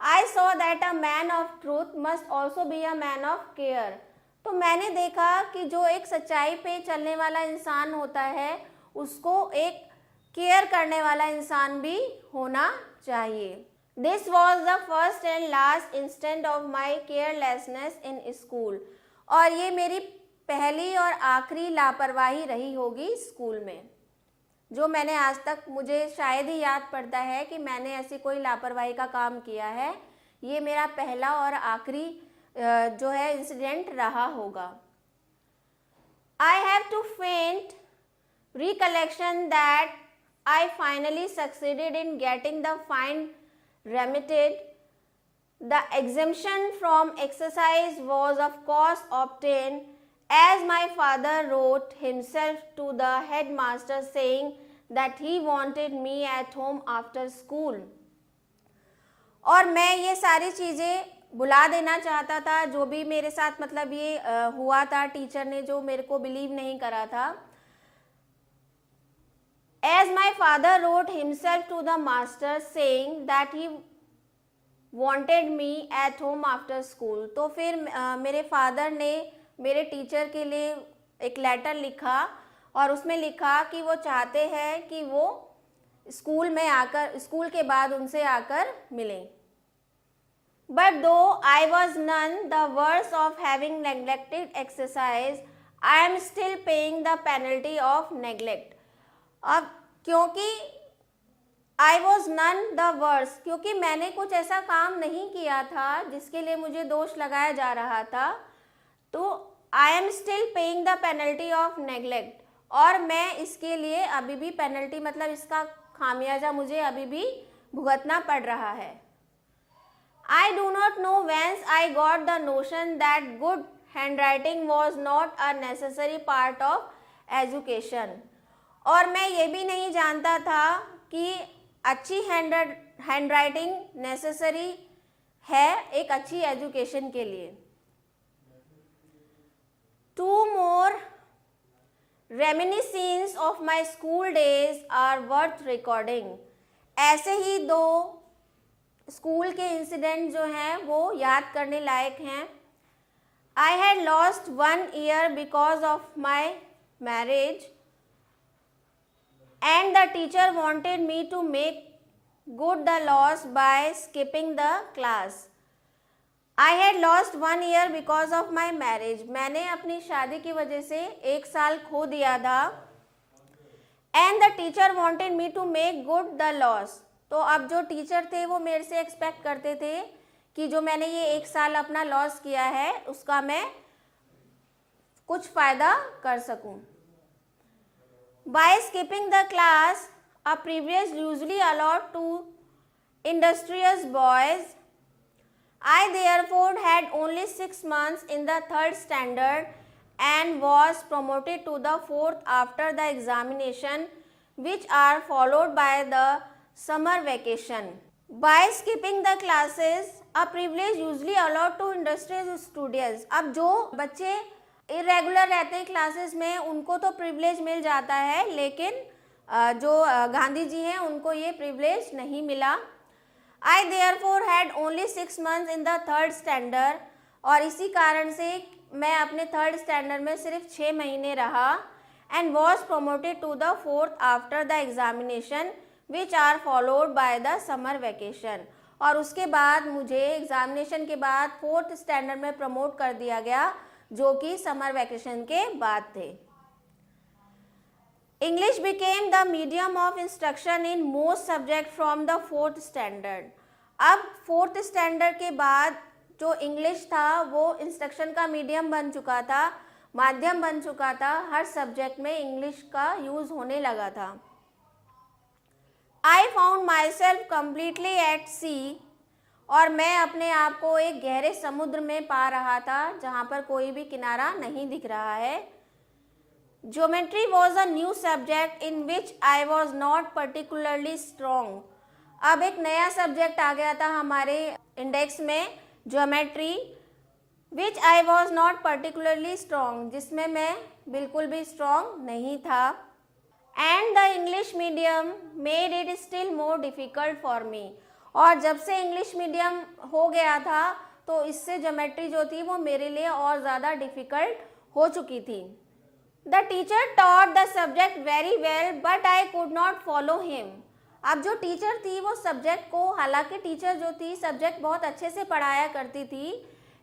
I saw that a man of truth must also be a man of care. तो मैंने देखा कि जो एक सच्चाई पे चलने वाला इंसान होता है उसको एक केयर करने वाला इंसान भी होना चाहिए। This was the first and last instant of my carelessness in school, और ये मेरी पहली और आखिरी लापरवाही रही होगी स्कूल में, जो मैंने आज तक, मुझे शायद ही याद पड़ता है कि मैंने ऐसी कोई लापरवाही का काम किया है। ये मेरा पहला और आखिरी जो है इंसिडेंट रहा होगा। आई हैव टू फेंट recollection that I finally succeeded in getting the fine remitted. The exemption from exercise was of course obtained, as my father wrote himself to the headmaster saying that he wanted me at home after school. और मैं ये सारी चीज़ें बुला देना चाहता था, जो भी मेरे साथ मतलब ये हुआ था, टीचर ने जो मेरे को बिलीव नहीं करा था। As my father wrote himself to the master saying that he wanted me at home after school, तो फिर मेरे फादर ने मेरे टीचर के लिए एक लेटर लिखा और उसमें लिखा कि वो चाहते हैं कि वो स्कूल के बाद उनसे आकर मिलें। But though I was none the worse of having neglected exercise, I am still paying the penalty of neglect. अब क्योंकि I was none the worse, क्योंकि मैंने कुछ ऐसा काम नहीं किया था जिसके लिए मुझे दोष लगाया जा रहा था, तो I am still paying the penalty of neglect, और मैं इसके लिए अभी भी पेनल्टी मतलब इसका खामियाजा मुझे अभी भी भुगतना पड़ रहा है। I do not know whence I got the notion that good handwriting was not a necessary part of education, और मैं ये भी नहीं जानता था कि अच्छी हैंडराइटिंग नेसेसरी है एक अच्छी एजुकेशन के लिए। 2 more reminiscences of my school days are worth recording. ऐसे ही 2 स्कूल के इंसिडेंट जो हैं वो याद करने लायक हैं। I had lost 1 year because of my marriage and the teacher wanted me to make good the loss by skipping the class. I had lost 1 year because of my marriage. मैंने अपनी शादी की वजह से 1 साल खो दिया था। And the teacher wanted me to make good the loss. तो अब जो टीचर थे वो मेरे से एक्सपेक्ट करते थे कि जो मैंने ये 1 साल अपना लॉस किया है उसका मैं कुछ फ़ायदा कर सकूं। By skipping the class, a privilege usually allowed to industrious boys, I therefore had only 6 months in the 3rd standard and was promoted to the 4th after the examination, which are followed by the summer vacation. By skipping the classes, a privilege usually allowed to industrious students. अब जो बच्चे irregular रहते हैं classes में उनको तो privilege मिल जाता है, लेकिन जो गांधी जी हैं उनको ये प्रिविलेज नहीं मिला। I therefore had only 6 months in the 3rd standard, और इसी कारण से मैं अपने 3rd standard में सिर्फ 6 महीने रहा, and was promoted to the 4th after the examination, which are followed by the summer vacation, और उसके बाद मुझे एग्जामिनेशन के बाद 4th स्टैंडर्ड में प्रमोट कर दिया गया जो कि समर वैकेशन के बाद थे। English became the medium of instruction in most subject from the 4th standard. अब 4th स्टैंडर्ड के बाद जो इंग्लिश था वो इंस्ट्रक्शन का मीडियम बन चुका था, माध्यम बन चुका था, हर सब्जेक्ट में इंग्लिश का यूज़ होने लगा था। I found myself completely at sea, और मैं अपने आप को एक गहरे समुद्र में पा रहा था जहाँ पर कोई भी किनारा नहीं दिख रहा है। Geometry was a new subject in which I was not particularly strong. अब एक नया सब्जेक्ट आ गया था हमारे इंडेक्स में, geometry, which I was not particularly strong, जिसमें मैं बिल्कुल भी स्ट्रॉन्ग नहीं था। And the English medium made it still more difficult for me. और जब से इंग्लिश मीडियम हो गया था तो इससे ज्योमेट्री जो थी वो मेरे लिए और ज़्यादा डिफ़िकल्ट हो चुकी थी। The teacher taught the subject very well, but I could not follow him. अब जो टीचर थी वो सब्जेक्ट को, हालांकि टीचर जो थी सब्जेक्ट बहुत अच्छे से पढ़ाया करती थी,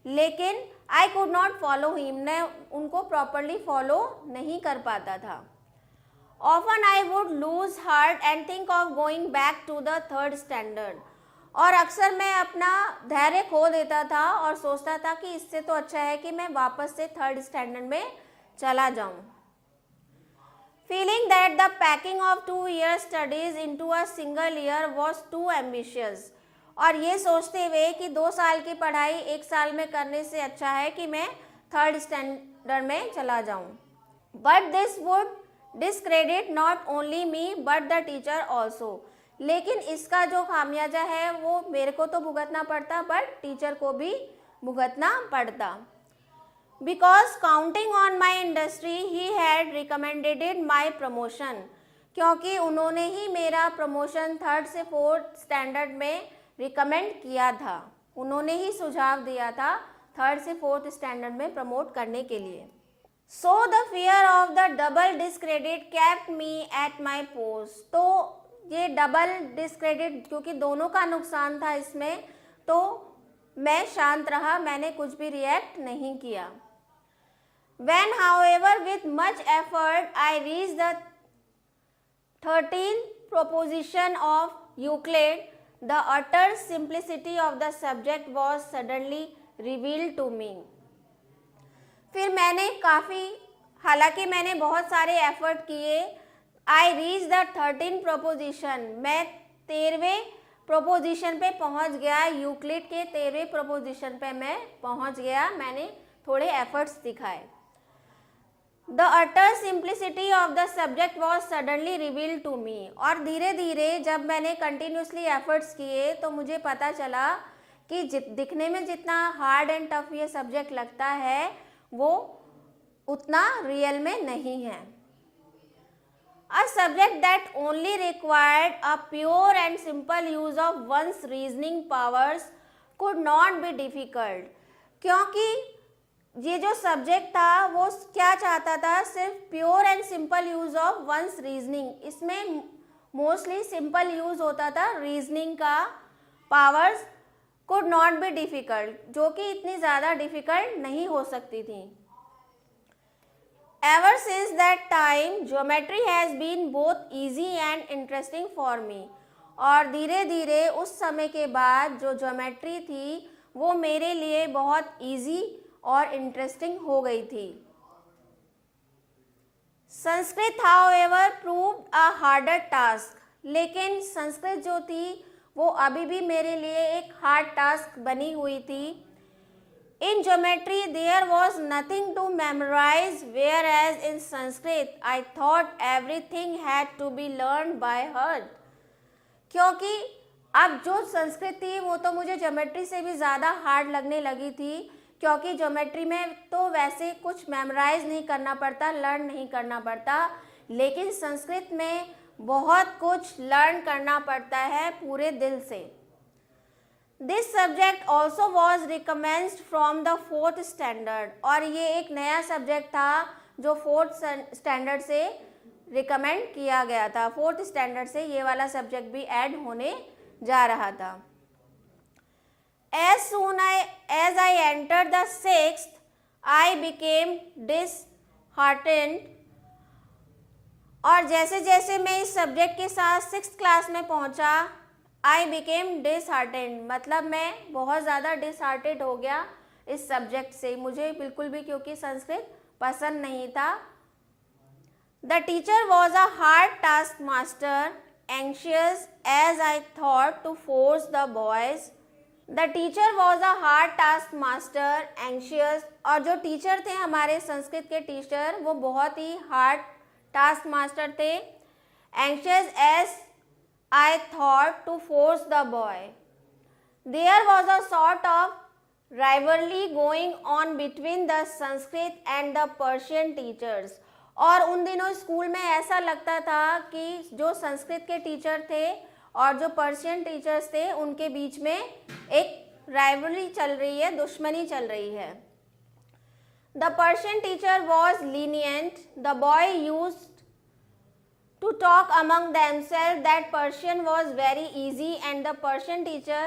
लेकिन I could not follow him, मैं उनको प्रॉपरली फॉलो नहीं कर पाता था। Often I would lose heart and think of going back to the 3rd standard. और अक्सर मैं अपना धैर्य खो देता था और सोचता था कि इससे तो अच्छा है कि मैं वापस से 3rd स्टैंडर्ड में चला जाऊं। Feeling that the packing of 2 year studies into a single year was too ambitious. और ये सोचते हुए कि 2 साल की पढ़ाई 1 साल में करने से अच्छा है कि मैं 3rd स्टैंडर्ड में चला जाऊं। But this would discredit not only me but the teacher also. लेकिन इसका जो खामियाजा है वो मेरे को तो भुगतना पड़ता बट टीचर को भी भुगतना पड़ता। Because counting on my industry he had recommended my promotion. क्योंकि उन्होंने ही मेरा प्रमोशन 3rd से 4th स्टैंडर्ड में रिकमेंड किया था, उन्होंने ही सुझाव दिया था 3rd से 4th स्टैंडर्ड में प्रमोट करने के लिए। So the fear of the double discredit kept me at my post. तो ये डबल डिस्क्रेडिट, क्योंकि दोनों का नुकसान था इसमें, तो मैं शांत रहा, मैंने कुछ भी रिएक्ट नहीं किया. When however with much effort I reached the 13th proposition of Euclid, the utter simplicity of the subject was suddenly revealed to me. फिर मैंने हालांकि मैंने बहुत सारे एफर्ट किए. I reached the 13th proposition, मैं 13वें प्रोपोजिशन पे पहुंच गया. यूक्लिड के 13वें प्रोपोजिशन पे मैं पहुंच गया. मैंने थोड़े एफर्ट्स दिखाए. The utter simplicity of the subject was suddenly revealed to me. और धीरे धीरे जब मैंने कंटिन्यूसली एफर्ट्स किए तो मुझे पता चला कि दिखने में जितना हार्ड एंड टफ ये सब्जेक्ट लगता है वो उतना रियल में नहीं है. A subject that only required a pure and simple use of one's reasoning powers could not be difficult. क्योंकि ये जो सब्जेक्ट था वो क्या चाहता था, सिर्फ pure and simple use of one's reasoning. इसमें मोस्टली सिंपल यूज होता था रीजनिंग का. Powers could not be difficult, जो कि इतनी ज़्यादा डिफिकल्ट नहीं हो सकती थी. Ever since that time geometry has been both easy and interesting for me. और धीरे धीरे उस समय के बाद जो ज्योमेट्री थी वो मेरे लिए बहुत ईजी और इंटरेस्टिंग हो गई थी. संस्कृत हाउएवर प्रूव्ड अ हार्डर टास्क. लेकिन संस्कृत जो थी वो अभी भी मेरे लिए एक हार्ड टास्क बनी हुई थी. In geometry there was nothing to memorise, whereas in Sanskrit I thought everything had to be learn by heart. क्योंकि अब जो संस्कृत थी वो तो मुझे ज्योमेट्री से भी ज़्यादा हार्ड लगने लगी थी, क्योंकि ज्योमेट्री में तो वैसे कुछ मेमोराइज नहीं करना पड़ता, लर्न नहीं करना पड़ता, लेकिन संस्कृत में बहुत कुछ लर्न करना पड़ता है पूरे दिल से. This subject also was recommenced from the 4th standard. और ये एक नया सब्जेक्ट था जो 4th स्टैंडर्ड से रिकमेंड किया गया था. 4th स्टैंडर्ड से ये वाला सब्जेक्ट भी ऐड होने जा रहा था. As soon as I entered the 6th, I became disheartened. और जैसे जैसे मैं इस सब्जेक्ट के साथ 6th क्लास में पहुंचा, I became disheartened, मतलब मैं बहुत ज़्यादा डिसहार्टेड हो गया इस सब्जेक्ट से. मुझे बिल्कुल भी क्योंकि संस्कृत पसंद नहीं था. The teacher was a hard taskmaster, anxious as I thought to force the boys. The teacher was a hard taskmaster, anxious. और जो टीचर थे हमारे संस्कृत के टीचर वो बहुत ही हार्ड टास्क मास्टर थे. anxious as I thought to force the boy. There was a sort of rivalry going on between the Sanskrit and the Persian teachers. और उन दिनों स्कूल में ऐसा लगता था कि जो संस्कृत के टीचर थे और जो पर्शियन टीचर्स थे उनके बीच में एक राइवलरी चल रही है, दुश्मनी चल रही है. The Persian teacher was lenient. The boy used to talk among themselves that Persian was very easy and the Persian teacher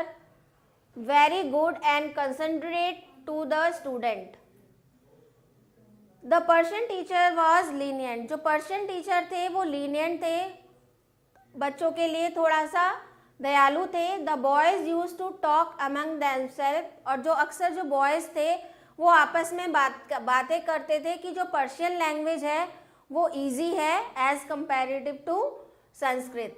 very good and considerate to the student. The Persian teacher was lenient. जो Persian teacher थे वो lenient थे, बच्चों के लिए थोड़ा सा दयालु थे. The boys used to talk among themselves. और जो अक्सर जो boys थे वो आपस में बातें करते थे कि जो पर्शियन लैंग्वेज है वो इजी है as comparative to Sanskrit.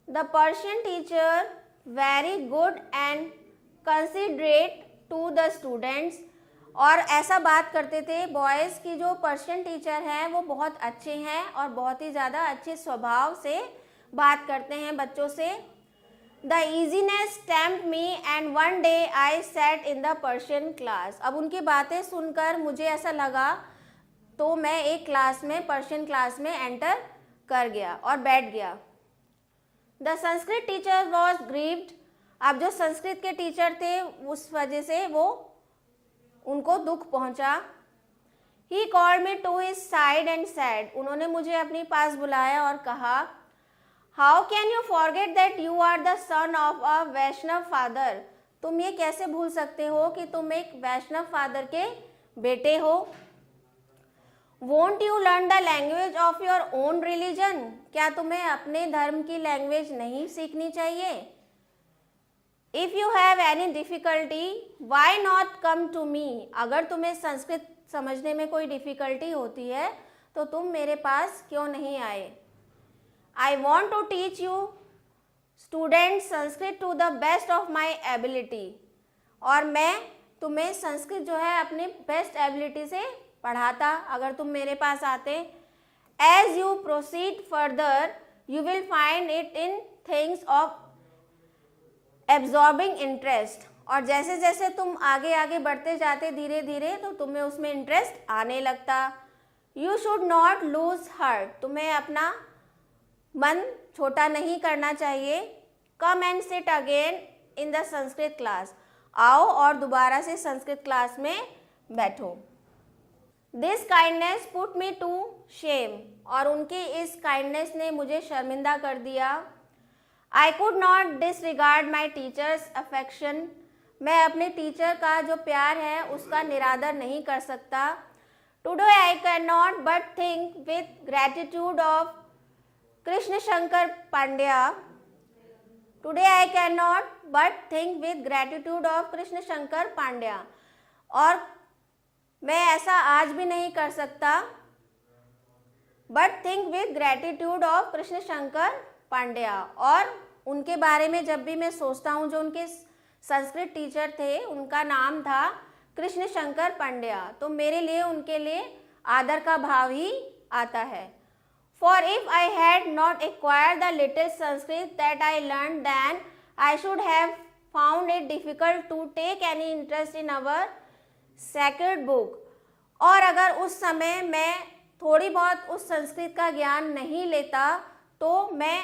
The Persian teacher very good and considerate to the students. और ऐसा बात करते थे बॉयज़ की जो पर्शियन टीचर हैं वो बहुत अच्छे हैं और बहुत ही ज़्यादा अच्छे स्वभाव से बात करते हैं बच्चों से. The easiness tempt me and one day I sat in the Persian class. अब उनकी बातें सुनकर मुझे ऐसा लगा तो मैं एक क्लास में पर्शियन क्लास में एंटर कर गया और बैठ गया. The Sanskrit teacher was grieved. अब जो संस्कृत के टीचर थे उस वजह से वो उनको दुख पहुंचा. He called me to his side and said. उन्होंने मुझे अपने पास बुलाया और कहा how can you forget that you are the son of a Vaishnav father, तुम ये कैसे भूल सकते हो कि तुम एक वैष्णव फादर के बेटे हो। Won't you learn the language of your own religion, क्या तुम्हें अपने धर्म की लैंग्वेज नहीं सीखनी चाहिए। If you have any difficulty why not come to me, अगर तुम्हें संस्कृत समझने में कोई डिफिकल्टी होती है तो तुम मेरे पास क्यों नहीं आए। I want to teach you student Sanskrit to the best of my ability, और मैं तुम्हें संस्कृत जो है अपने बेस्ट एबिलिटी से पढ़ाता अगर तुम मेरे पास आते। As you proceed further you will find it in things of absorbing interest, और जैसे जैसे तुम आगे आगे बढ़ते जाते धीरे धीरे तो तुम्हें उसमें इंटरेस्ट आने लगता। You should not lose heart, तुम्हें अपना मन छोटा नहीं करना चाहिए। Come and sit again in the Sanskrit class, आओ और दोबारा से संस्कृत क्लास में बैठो। This kindness put me to shame, और उनकी इस काइंडनेस ने मुझे शर्मिंदा कर दिया। I could not disregard my teachers affection, मैं अपने टीचर का जो प्यार है उसका निरादर नहीं कर सकता। Today I can not but think with gratitude of Krishna Shankar Pandya, today I can not but think with gratitude of Krishna Shankar Pandya, और मैं ऐसा आज भी नहीं कर सकता but think with gratitude of Krishna Shankar Pandya, और उनके बारे में जब भी मैं सोचता हूँ, जो उनके संस्कृत टीचर थे उनका नाम था कृष्ण शंकर पांड्या, तो मेरे लिए उनके लिए आदर का भाव ही आता है। For if I had not acquired the little Sanskrit that I learn then I should have found it difficult to take any interest in our sacred book, और अगर उस समय मैं थोड़ी बहुत उस संस्कृत का ज्ञान नहीं लेता तो मैं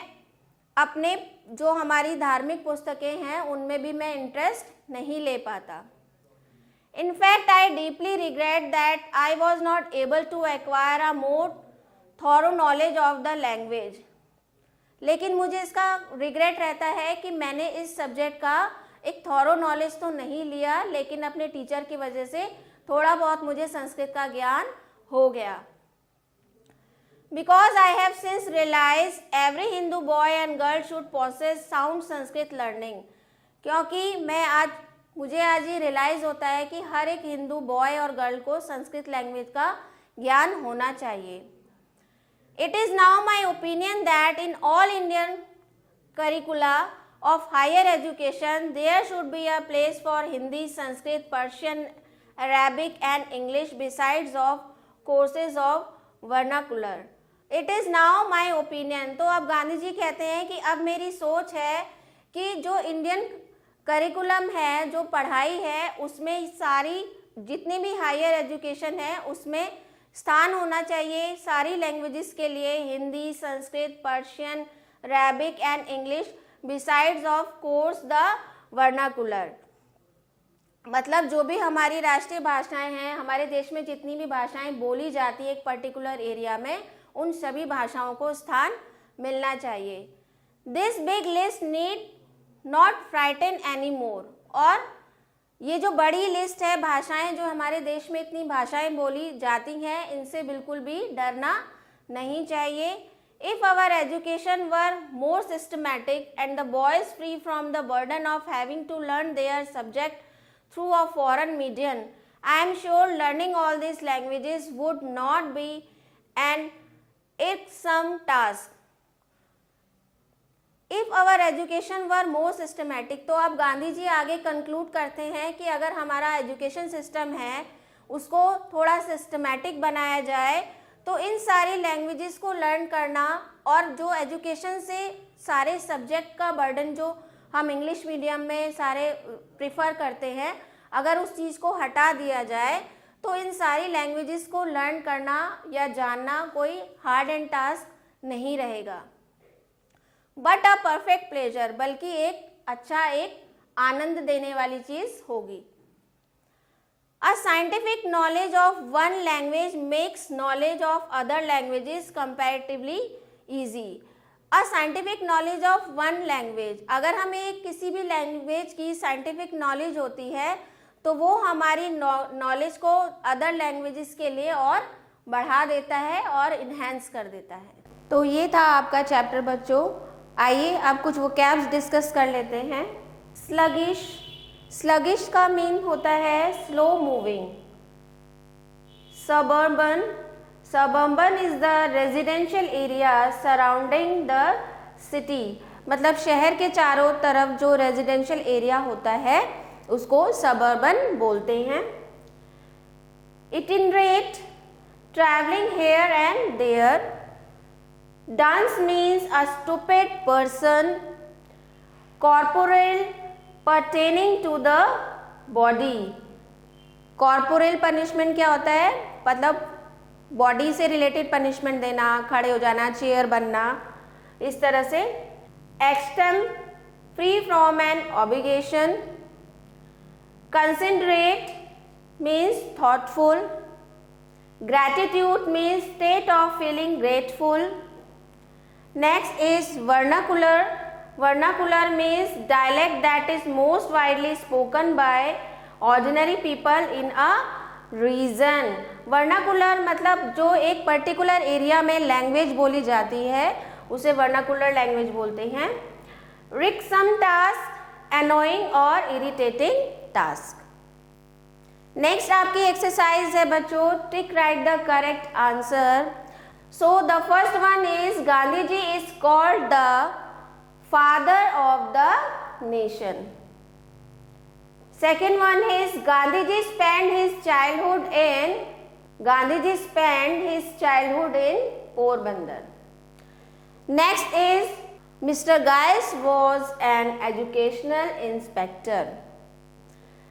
अपने जो हमारी धार्मिक पुस्तकें हैं उनमें भी मैं इंटरेस्ट नहीं ले पाता। In fact, I deeply regret that I was not able to acquire a more thorough knowledge of the language. लेकिन मुझे इसका रिग्रेट रहता है कि मैंने इस सब्जेक्ट का एक थॉरो नॉलेज तो नहीं लिया, लेकिन अपने टीचर की वजह से थोड़ा बहुत मुझे संस्कृत का ज्ञान हो गया। Because I have since realized every Hindu boy and girl should possess sound Sanskrit learning. क्योंकि मुझे आज ये रियलाइज़ होता है कि हर एक हिंदू बॉय और गर्ल को संस्कृत लैंग्वेज का ज्ञान होना चाहिए। It is now my opinion that in all Indian curricula of higher education there should be a place for Hindi, Sanskrit, Persian, Arabic and English besides of courses of vernacular. It is now my opinion, तो अब गांधी जी कहते हैं कि अब मेरी सोच है कि जो इंडियन करिकुलम है, जो पढ़ाई है, उसमें सारी जितनी भी हायर एजुकेशन है उसमें स्थान होना चाहिए सारी लैंग्वेजेस के लिए, Hindi, Sanskrit, Persian, Arabic and English besides of course the vernacular. मतलब जो भी हमारी राष्ट्रीय भाषाएं हैं, हमारे देश में जितनी भी भाषाएं बोली जाती है एक पर्टिकुलर एरिया में, उन सभी भाषाओं को स्थान मिलना चाहिए। This big list need not frighten any more, और ये जो बड़ी लिस्ट है भाषाएं, जो हमारे देश में इतनी भाषाएं बोली जाती हैं, इनसे बिल्कुल भी डरना नहीं चाहिए। If our education were more systematic and the boys free from the burden of having to learn their subject through a foreign medium, I am sure learning all this languages would not be an irksome task. If our education were more systematic, तो अब गांधी जी आगे conclude करते हैं कि अगर हमारा education system है उसको थोड़ा सिस्टमैटिक बनाया जाए तो इन सारी लैंग्वेजेस को लर्न करना, और जो एजुकेशन से सारे सब्जेक्ट का बर्डन जो हम इंग्लिश मीडियम में सारे प्रिफर करते हैं, अगर उस चीज़ को हटा दिया जाए तो इन सारी लैंग्वेजेस को लर्न करना या जानना कोई हार्ड एंड टास्क नहीं रहेगा, बट अ परफेक्ट प्लेजर, बल्कि एक अच्छा, एक आनंद देने वाली चीज़ होगी। A scientific knowledge of one language makes knowledge of other languages comparatively easy. A scientific knowledge of one language, अगर हमें किसी भी लैंग्वेज की साइंटिफिक नॉलेज होती है तो वो हमारी नॉलेज को अदर लैंग्वेजेस के लिए और बढ़ा देता है और इन्हेंस कर देता है। तो ये था आपका चैप्टर बच्चों। आइए अब कुछ वोकैब्स डिस्कस कर लेते हैं। स्लगिश, स्लगिश का मीन होता है slow moving. Suburban, suburban is the residential area surrounding the city, मतलब शहर के चारों तरफ जो रेजिडेंशियल एरिया होता है उसको सबर्बन बोलते हैं। Itinerant, travelling here and there. Dunce means a stupid person. Corporal, pertaining to the body. Corporal punishment क्या होता है, मतलब बॉडी से रिलेटेड पनिशमेंट देना, खड़े हो जाना, चेयर बनना, इस तरह से। एक्सटम, free from an obligation. Considerate means thoughtful. Gratitude means state of feeling grateful. Next is vernacular. Vernacular means dialect that is most widely spoken by ordinary people in a region. Vernacular मतलब जो एक particular area में language बोली जाती है उसे vernacular language बोलते हैं। रिक्सम टास्क, annoying और irritating टास्क। नेक्स्ट आपकी एक्सरसाइज है बच्चों, tick right the correct answer. So the first one is Gandhi ji is called the father of the nation. Second one is Gandhiji spent his childhood in Porbandar. Next is Mr. Gais was an educational inspector.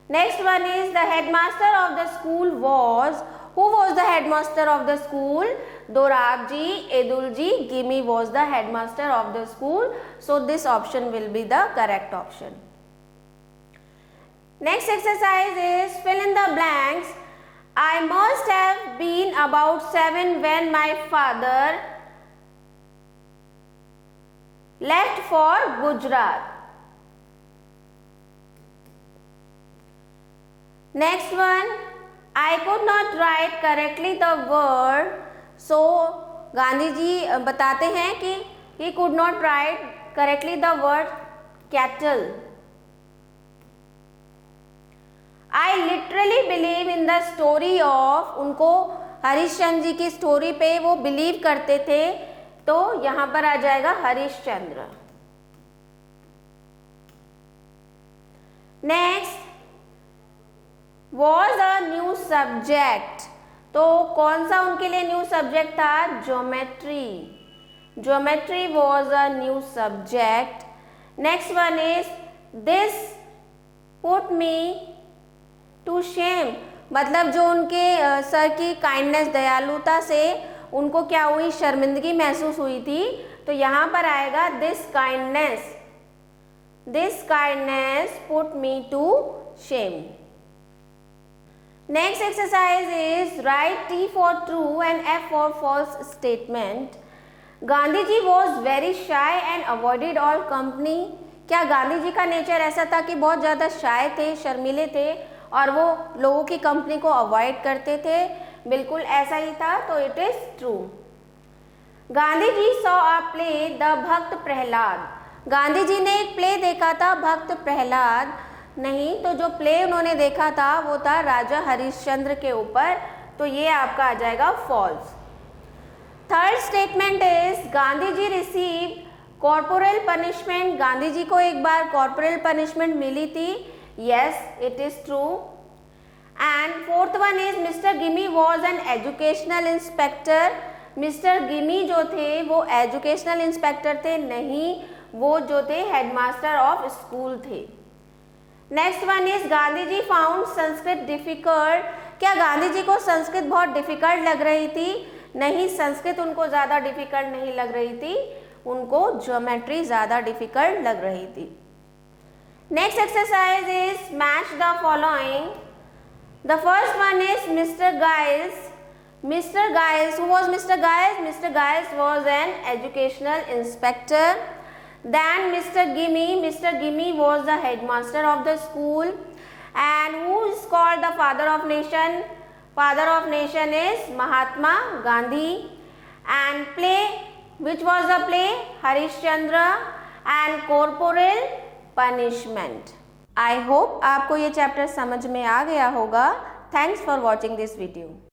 Next one is the headmaster of the school was, who was the headmaster of the school? Dorabji, Edulji, Gimi was the headmaster of the school. So this option will be the correct option. Next exercise is fill in the blanks. I must have been about 7 when my father left for Gujarat. Next one, I could not write correctly the word. So Gandhi ji बताते हैं कि he could not write correctly the word cattle. I literally believe in the story of, उनको हरिश्चंद्र जी की story पे वो believe करते थे, तो यहां पर आ जाएगा Harishchandra. Next, was a new subject, तो कौन सा उनके लिए न्यू सब्जेक्ट था? Geometry. Geometry was a new subject. Next one is this put me to shame, मतलब जो उनके सर की काइंडनेस, दयालुता से उनको क्या हुई, शर्मिंदगी महसूस हुई थी, तो यहाँ पर आएगा this kindness. This kindness put me to shame. Next exercise is write T for true and F for false statement. Gandhiji was very shy and avoided all company. क्या गांधी जी का नेचर ऐसा था कि बहुत ज़्यादा शाय थे, शर्मीले थे और वो लोगों की कंपनी को अवॉइड करते थे? बिल्कुल ऐसा ही था, तो it is true. Gandhi ji saw a play the Bhakt Prahlad. Gandhi ji ने एक प्ले देखा था भक्त प्रहलाद, नहीं, तो जो प्ले उन्होंने देखा था वो था राजा हरिश्चंद्र के ऊपर, तो ये आपका आ जाएगा false. Third statement is Gandhi ji receive corporal punishment. Gandhi ji को एक बार कॉर्पोरल पनिशमेंट मिली थी, yes it is true. And fourth one is mister Gimi was an educational inspector. Mister Gimi जो थे वो एजुकेशनल इंस्पेक्टर थे, नहीं, वो जो थे हेडमास्टर ऑफ स्कूल थे। Next one is Gandhi ji found Sanskrit difficult. क्या गांधी जी को संस्कृत बहुत डिफिकल्ट लग रही थी? नहीं, संस्कृत उनको ज़्यादा डिफिकल्ट नहीं लग रही थी, उनको ज्योमेट्री ज़्यादा डिफिकल्ट लग रही थी। Next exercise is match the following. The first one is mister guys Mr. Giles, who was Mr. Giles? Mr. Giles was an educational inspector. Then Mr. Gimme was the headmaster of the school. And who is called the father of nation? Father of nation is Mahatma Gandhi. And play, which was the play? Harishchandra and corporal punishment. I hope आपको ये chapter समझ में आ गया होगा. Thanks for watching this video.